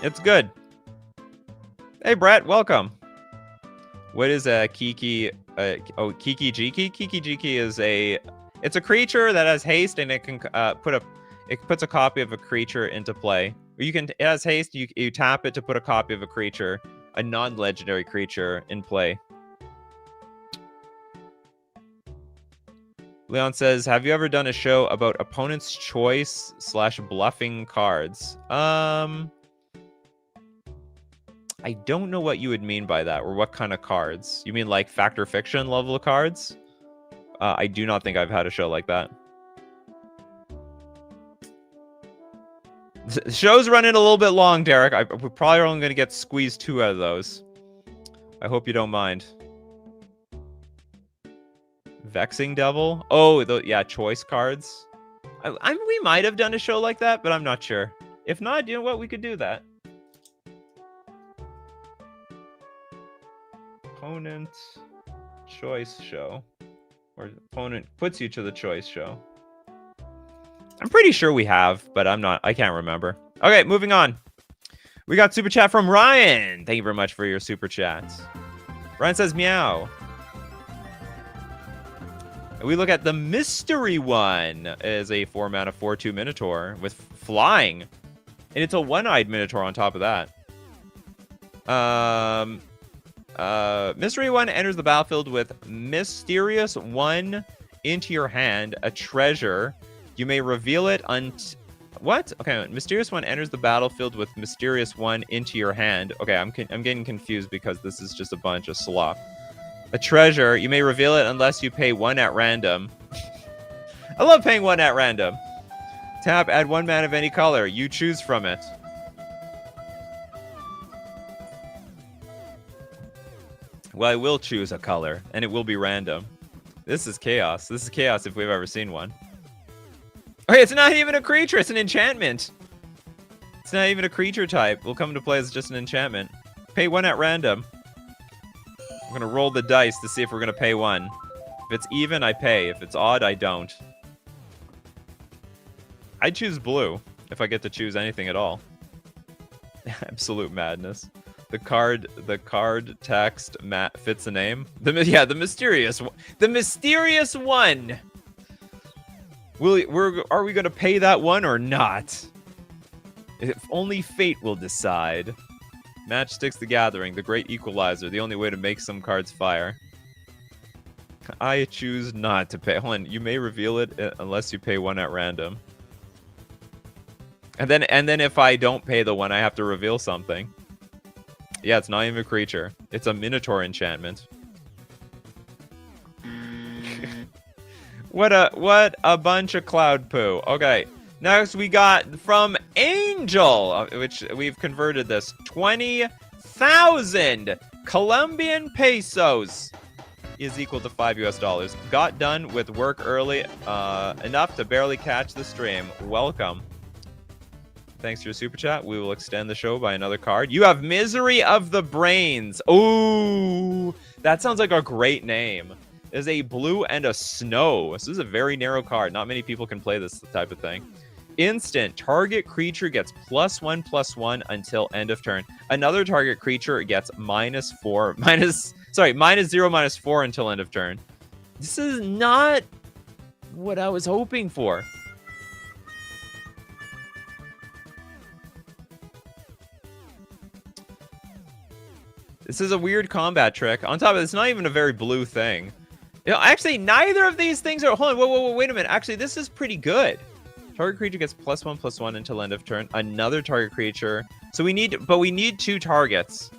It's good. Hey, Brett, welcome. What is a Kiki? Kiki Jiki? Kiki Jiki is it's a creature that has haste, and it can it puts a copy of a creature into play. It has haste, you tap it to put a copy of a creature, a non-legendary creature, in play. Leon says, have you ever done a show about opponent's choice / bluffing cards? I don't know what you would mean by that, or what kind of cards. You mean like Fact or Fiction level of cards? I do not think I've had a show like that. The show's running a little bit long, Derek. We're probably only going to get squeezed 2 out of those. I hope you don't mind. Vexing Devil? Oh, yeah, choice cards. We might have done a show like that, but I'm not sure. If not, you know what? We could do that. Opponent choice show. Or opponent puts you to the choice show. I'm pretty sure we have, but I can't remember. Okay, moving on. We got super chat from Ryan. Thank you very much for your super chats. Ryan says meow. We look at the mystery one as a 4 mana 4/2 Minotaur with flying. And it's a one-eyed Minotaur on top of that. Mystery one enters the battlefield with Mysterious One into your hand, a treasure. You may reveal it what? Okay, Mysterious One enters the battlefield with Mysterious One into your hand. Okay, I'm getting confused because this is just a bunch of slop. A treasure. You may reveal it unless you pay 1 at random. I love paying 1 at random. Tap, add 1 mana of any color. You choose from it. Well, I will choose a color, and it will be random. This is chaos. This is chaos if we've ever seen one. Okay, it's not even a creature. It's an enchantment. It's not even a creature type. Will come into play as just an enchantment. Pay 1 at random. I'm going to roll the dice to see if we're going to pay 1. If it's even, I pay. If it's odd, I don't. I choose blue if I get to choose anything at all. Absolute madness. The card text fits the name. The mysterious one. The mysterious one. Are we gonna pay that one or not? If only fate will decide. Matchsticks the Gathering, the great equalizer, the only way to make some cards fire. I choose not to pay. Hold on, you may reveal it unless you pay one at random. And then if I don't pay the one, I have to reveal something. Yeah, it's not even a creature. It's a Minotaur enchantment. What a bunch of cloud poo. Okay. Next, we got from Angel, which we've converted this, 20,000 Colombian pesos is equal to $5 US. Got done with work early, enough to barely catch the stream. Welcome. Thanks for your super chat. We will extend the show by another card. You have Misery of the Brains. Ooh, that sounds like a great name. There's a blue and a snow. This is a very narrow card. Not many people can play this type of thing. Instant, target creature gets +1/+1 until end of turn. Another target creature gets -0 -4 until end of turn. This is not what I was hoping for. This is a weird combat trick. On top of it, it's not even a very blue thing. You know, actually, neither of these things are... Hold on, whoa, wait a minute. Actually, this is pretty good. Target creature gets +1/+1 until end of turn. Another target creature. So we need 2 targets.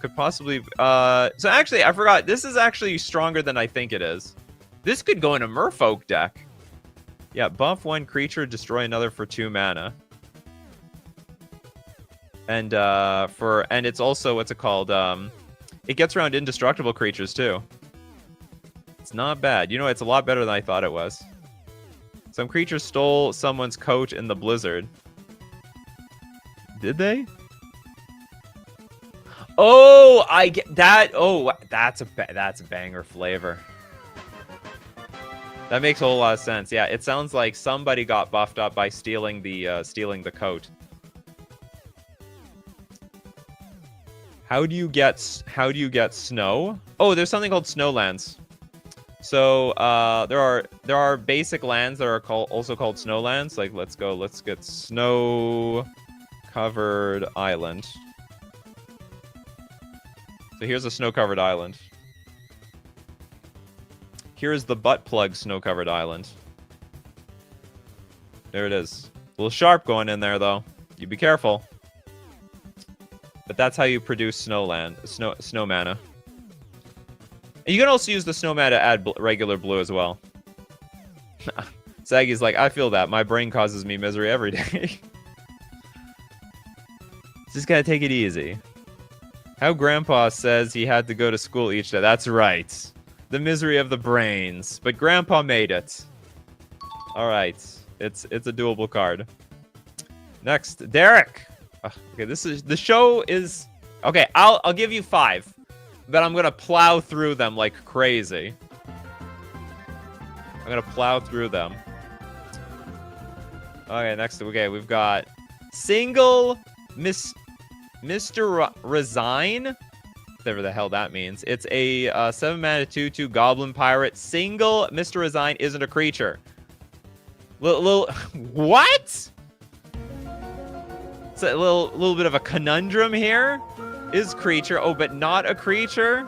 Could possibly... So actually, I forgot. This is actually stronger than I think it is. This could go in a Merfolk deck. Yeah, buff 1 creature, destroy another for 2 mana. And it's also, what's it called? It gets around indestructible creatures too. It's not bad. You know, it's a lot better than I thought it was. Some creatures stole someone's coat in the blizzard. Did they? Oh, I get that. Oh, that's a banger flavor. That makes a whole lot of sense. Yeah, it sounds like somebody got buffed up by stealing the coat. How do you get snow? Oh, there's something called snowlands. So there are basic lands that are also called snowlands. Like let's get snow-covered island. So here's a snow-covered island. Here's the butt plug snow-covered island. There it is. A little sharp going in there though. You be careful. But that's how you produce snow mana. And you can also use the snow mana to add regular blue as well. Saggy's like, I feel that. My brain causes me misery every day. Just gotta take it easy. How Grandpa says he had to go to school each day. That's right. The misery of the brains. But Grandpa made it. Alright. It's a doable card. Next, Derek. Okay, the show is... Okay, I'll give you 5. But I'm gonna plow through them like crazy. I'm gonna plow through them. Okay, next, we've got Single Mr. Resign. Whatever the hell that means. It's a 7-mana 2/2 Goblin Pirate. Single Mr. Resign isn't a creature. What? It's a little bit of a conundrum here. Is creature, oh, but not a creature?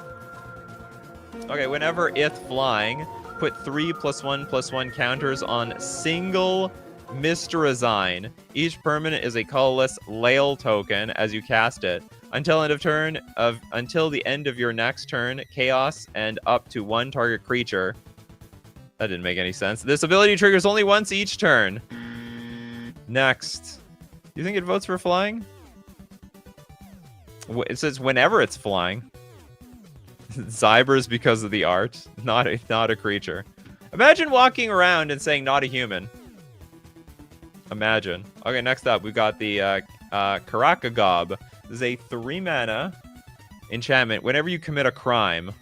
Okay, whenever ith flying, put 3 +1/+1 counters on single Mr. Resign. Each permanent is a colorless Lail token as you cast it. Until the end of your next turn, chaos and up to 1 target creature. That didn't make any sense. This ability triggers only once each turn. Next. Do you think it votes for flying? It says whenever it's flying. Zybers because of the art, not a creature. Imagine walking around and saying not a human. Imagine. Okay, next up we've got the Karakagob. This is a 3-mana enchantment. Whenever you commit a crime,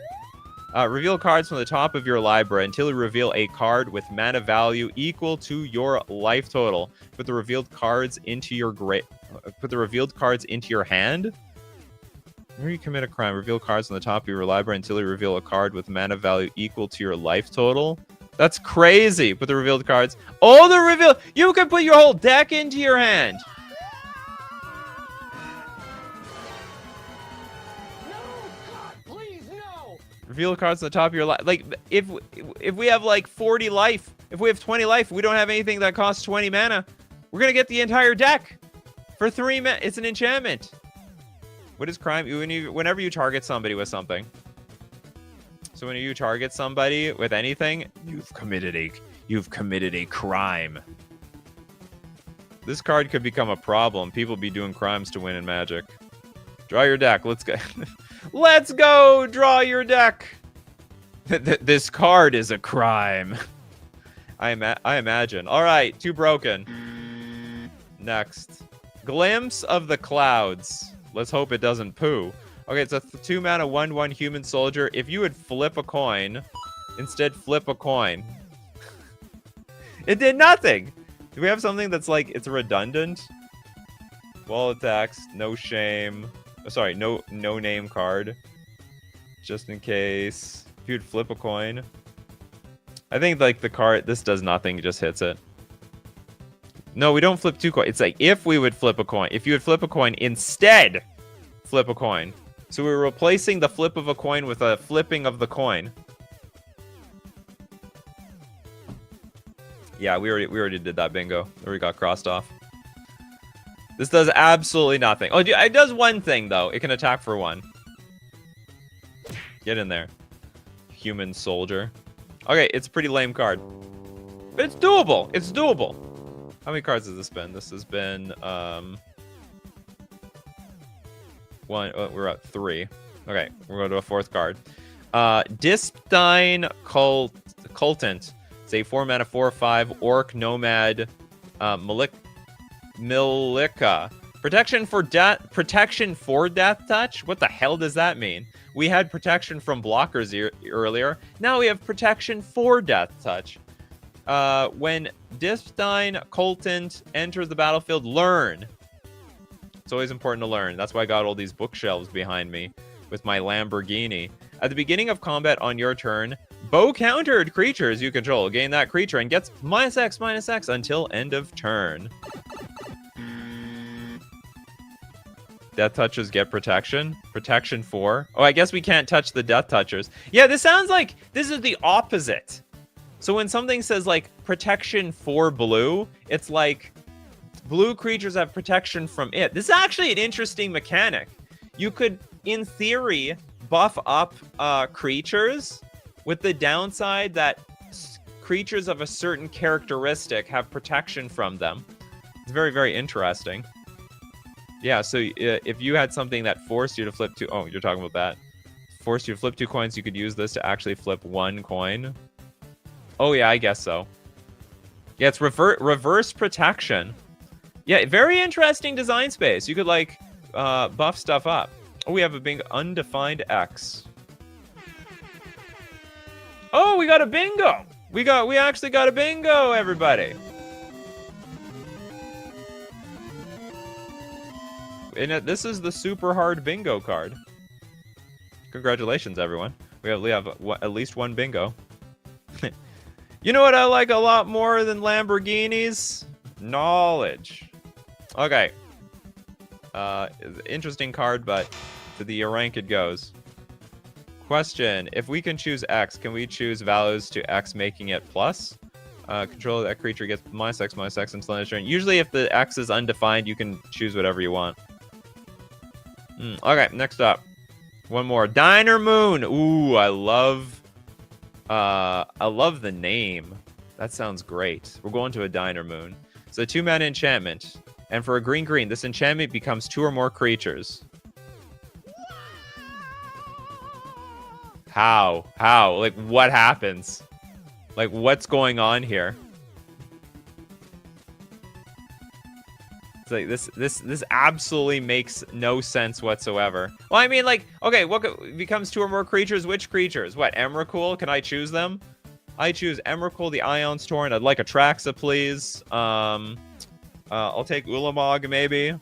reveal cards from the top of your library until you reveal a card with mana value equal to your life total. Put the revealed cards into your hand. Whenever you commit a crime, reveal cards on the top of your library until you reveal a card with mana value equal to your life total. That's crazy. Put the revealed cards. Oh, the reveal. You can put your whole deck into your hand. Reveal cards on the top of your life. Like, if we have like 40 life, if we have 20 life, we don't have anything that costs 20 mana. We're gonna get the entire deck for 3 mana. It's an enchantment. What is crime? Whenever you target somebody with something. So when you target somebody with anything, you've committed a crime. This card could become a problem. People be doing crimes to win in Magic. Draw your deck. Let's go. Let's go. Draw your deck. This card is a crime. I imagine. All right, 2 broken. Next. Glimpse of the Clouds. Let's hope it doesn't poo. Okay, it's a 2 mana 1/1 human soldier. If you would flip a coin, instead flip a coin. It did nothing. Do we have something that's like, it's redundant? Wall attacks, no shame. Oh, sorry, no name card. Just in case. If you'd flip a coin. I think like the card, this does nothing, it just hits it. No, we don't flip 2 coins. It's like if we would flip a coin. If you would flip a coin, instead flip a coin. So we're replacing the flip of a coin with a flipping of the coin. Yeah, we already did that bingo. We already got crossed off. This does absolutely nothing. Oh, it does one thing though. It can attack for 1. Get in there, human soldier. Okay, it's a pretty lame card, but it's doable. It's doable. How many cards has this been? This has been one. Oh, we're at 3. Okay, we're going to a 4th card. Dispdine Cultant. It's a 4 mana 4/5 orc nomad. Milika. Protection for death touch. What the hell does that mean? We had protection from blockers earlier. Now we have protection for death touch. When Dispdine Cultant enters the battlefield, learn. It's always important to learn. That's why I got all these bookshelves behind me with my Lamborghini. At the beginning of combat on your turn, bow countered creatures you control gain that creature and gets -X/-X until end of turn. Death touchers get protection. Protection 4. Oh, I guess we can't touch the death touchers. Yeah, this sounds like this is the opposite. So when something says like protection for blue, it's like blue creatures have protection from it. This is actually an interesting mechanic. You could, in theory, buff up creatures with the downside that creatures of a certain characteristic have protection from them. It's very, very interesting. Yeah, so if you had something that forced you to flip 2... Oh, you're talking about that. Forced you to flip 2 coins, you could use this to actually flip 1 coin. Oh, yeah, I guess so. Yeah, it's reverse protection. Yeah, very interesting design space. You could, like, buff stuff up. Oh, we have a big undefined X. Oh, we got a bingo! We actually got a bingo, everybody! And this is the super hard bingo card. Congratulations, everyone. We have at least 1 bingo. You know what I like a lot more than Lamborghinis? Knowledge. Okay. Interesting card, but to the rank it goes. Question. If we can choose X, can we choose values to X making it plus? Control of that creature gets -X/-X until end of turn. Usually if the X is undefined, you can choose whatever you want. Okay, next up. One more. Diner Moon. Ooh, I love the name. That sounds great. We're going to a Diner Moon. So 2 mana enchantment. And for a green, this enchantment becomes 2 or more creatures. How? Like, what happens? Like, what's going on here? Like this absolutely makes no sense whatsoever. Well, I mean, like, okay, what becomes 2 or more creatures? Which creatures? What, Emrakul? Can I choose them? I choose Emrakul, the Ion's Torrent. I'd like Atraxa, please. I'll take Ulamog, maybe.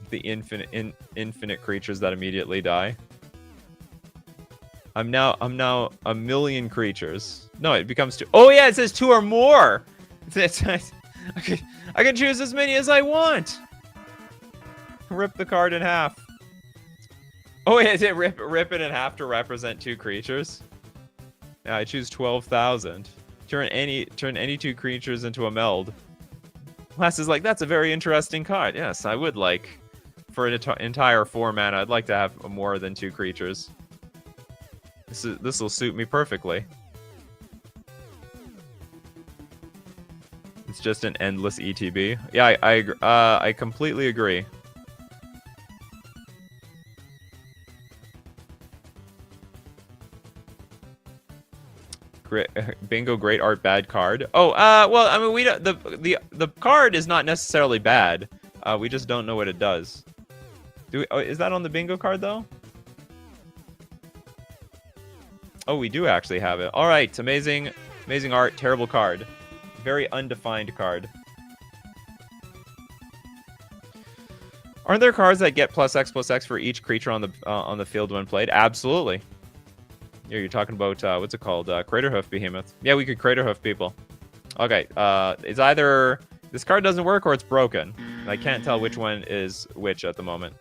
the infinite creatures that immediately die. I'm now a million creatures. No, it becomes 2. Oh yeah, it says 2 or more. I can choose as many as I want. Rip the card in half. Oh, is it rip it in half to represent 2 creatures? Yeah, I choose 12,000. Turn any 2 creatures into a meld. Lass is like, that's a very interesting card. Yes, I would like, for an entire 4 mana, I'd like to have more than 2 creatures. This will suit me perfectly. It's just an endless ETB. Yeah, I completely agree. Bingo, great art, bad card. Oh, well, I mean, we don't, the card is not necessarily bad. We just don't know what it does. Is that on the bingo card though? Oh, we do actually have it. All right, amazing art, terrible card. Very undefined card. Aren't there cards that get +X for each creature on the field when played? Absolutely. Yeah, you're talking about what's it called? Craterhoof Behemoth. Yeah, we could Craterhoof people. Okay, it's either this card doesn't work or it's broken. I can't tell which one is which at the moment.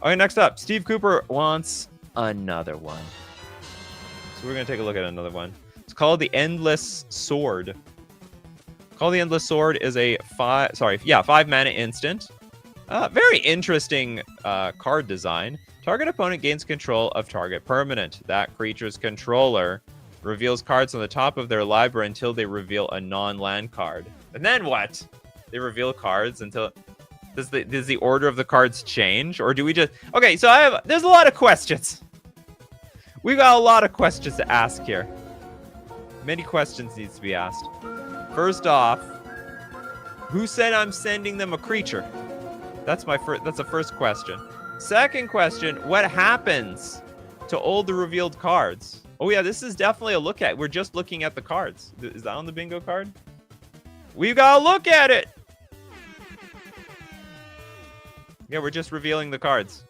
Okay, next up, Steve Cooper wants another one. So we're gonna take a look at another one. It's called the Endless Sword. Call the Endless Sword is a 5 mana instant. Very interesting card design. Target opponent gains control of target permanent. That creature's controller reveals cards on the top of their library until they reveal a non-land card. And then what? They reveal cards until... Does the order of the cards change? Or do we just... Okay, so there's a lot of questions. We've got a lot of questions to ask here. Many questions needs to be asked. First off, who said I'm sending them a creature? That's the first question. Second question, what happens to all the revealed cards? Oh yeah, this is definitely a look at. We're just looking at the cards. Is that on the bingo card? We've got to look at it. Yeah, we're just revealing the cards.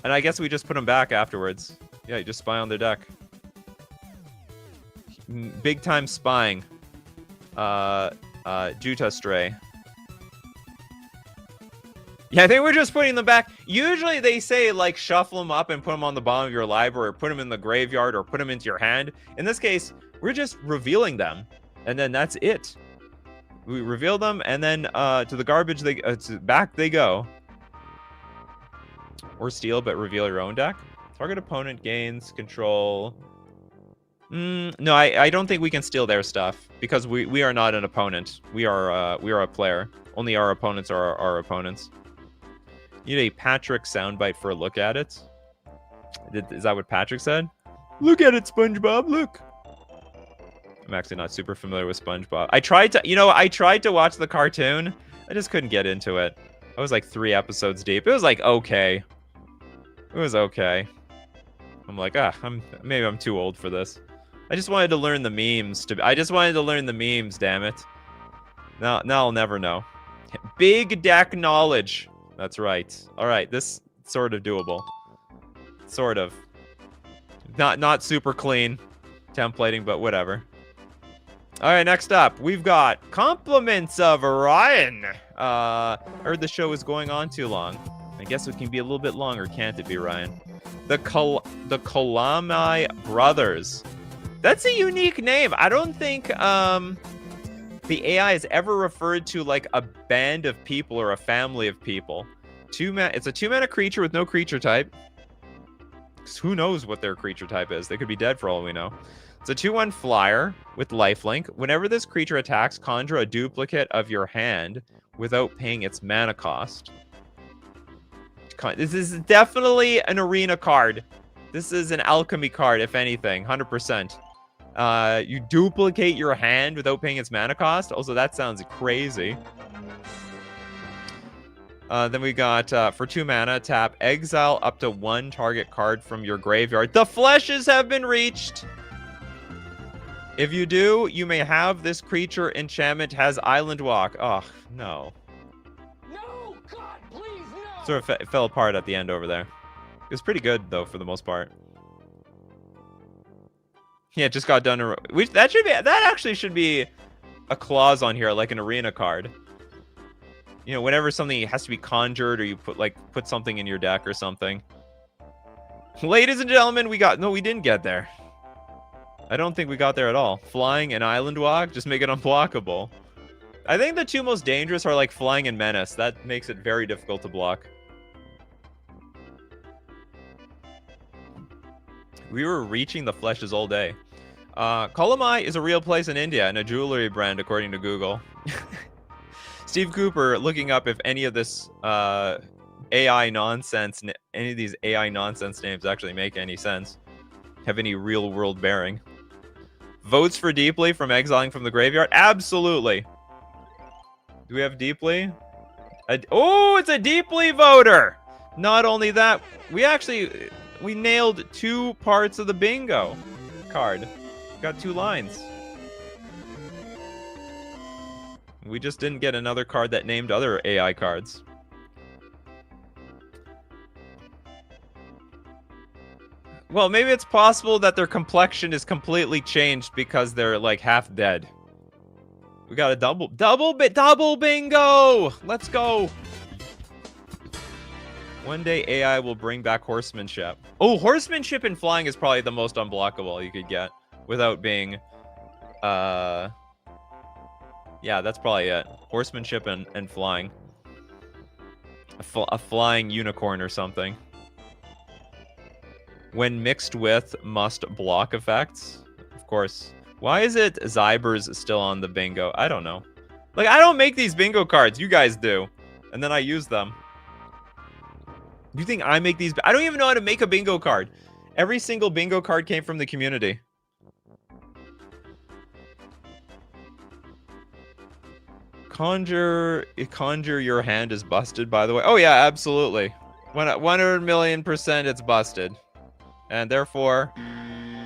And I guess we just put them back afterwards. Yeah, you just spy on their deck. Big time spying. Juta Stray. Yeah, I think we're just putting them back. Usually they say, like, shuffle them up and put them on the bottom of your library, or put them in the graveyard, or put them into your hand. In this case, we're just revealing them, and then that's it. We reveal them, and then to the garbage, back they go. Or steal, but reveal your own deck. Target opponent gains control. No, I don't think we can steal their stuff, because we are not an opponent. We are a player. Only our opponents are our opponents. Need a Patrick soundbite for a look at it. Is that what Patrick said? Look at it, SpongeBob, look. I'm actually not super familiar with SpongeBob. I tried to watch the cartoon. I just couldn't get into it. I was like 3 episodes deep. It was like okay. It was okay. I'm like, maybe I'm too old for this. I just wanted to learn the memes. I just wanted to learn the memes, damn it. Now I'll never know. Big deck knowledge. That's right. All right, this sort of doable. Sort of. Not super clean templating, but whatever. All right, next up, we've got Compliments of Orion. Heard the show is going on too long. I guess it can be a little bit longer, can't it be, Ryan? The Kalamai Brothers. That's a unique name. I don't think the AI has ever referred to like a band of people or a family of people. It's a 2-mana creature with no creature type. Who knows what their creature type is? They could be dead for all we know. It's a 2/1 flyer with lifelink. Whenever this creature attacks, conjure a duplicate of your hand without paying its mana cost. This is definitely an arena card. This is an alchemy card, if anything, 100%. You duplicate your hand without paying its mana cost. Also, that sounds crazy. Then we got, for 2 mana, tap, exile up to 1 target card from your graveyard. The fleshes have been reached! If you do, you may have this creature enchantment has Island Walk. Oh, no. No! God, please, no! Sort of it fell apart at the end over there. It was pretty good, though, for the most part. Yeah, it just got done. That actually should be a clause on here, like an arena card. You know, whenever something has to be conjured or you put something in your deck or something. Ladies and gentlemen, we didn't get there. I don't think we got there at all. Flying and Island Walk, just make it unblockable. I think the two most dangerous are like Flying and Menace. That makes it very difficult to block. We were reaching the fleshes all day. Kolamai is a real place in India and a jewelry brand, according to Google. Steve Cooper looking up if any of this AI nonsense, any of these AI nonsense names actually make any sense, have any real world bearing. Votes for Deeply from Exiling from the Graveyard? Absolutely. Do we have Deeply? Oh, it's a Deeply voter! Not only that, we nailed 2 parts of the bingo card. Got 2 lines. We just didn't get another card that named other AI cards. Well, maybe it's possible that their complexion is completely changed because they're like half dead. We got a double bingo! Let's go! One day AI will bring back horsemanship. Oh, horsemanship and flying is probably the most unblockable you could get without being, yeah, that's probably it. Horsemanship and flying. A flying unicorn or something. When mixed with must block effects. Of course. Why is it Zybers still on the bingo? I don't know. Like, I don't make these bingo cards. You guys do. And then I use them. You think I make these? I don't even know how to make a bingo card. Every single bingo card came from the community. Conjure your hand is busted, by the way. Oh, yeah, absolutely. 100 million% it's busted. And therefore,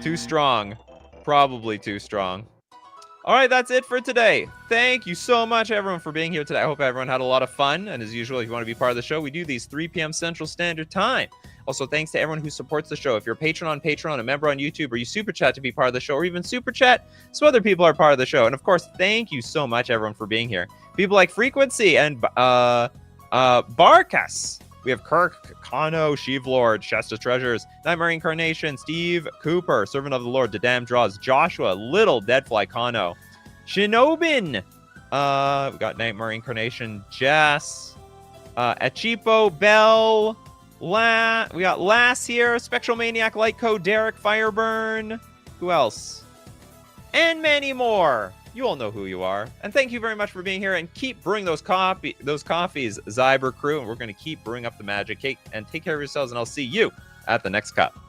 too strong. Probably too strong. All right, that's it for today. Thank you so much, everyone, for being here today. I hope everyone had a lot of fun. And as usual, if you want to be part of the show, we do these 3 p.m. Central Standard Time. Also, thanks to everyone who supports the show. If you're a patron on Patreon, a member on YouTube, or you super chat to be part of the show, or even super chat so other people are part of the show. And of course, thank you so much, everyone, for being here. People like Frequency and Barkas. We have Kirk, Kano, Sheevlord, Shasta Treasures, Nightmare Incarnation, Steve Cooper, Servant of the Lord, The Damn Draws, Joshua, Little, Deadfly, Kano, Shinobin. We got Nightmare Incarnation, Jess, Achipo, Bell, we got Lass here, Spectral Maniac, Light Code, Derek, Fireburn. Who else? And many more. You all know who you are. And thank you very much for being here. And keep brewing those coffees, Zyber crew. And we're going to keep brewing up the magic cake. And take care of yourselves. And I'll see you at the next cup.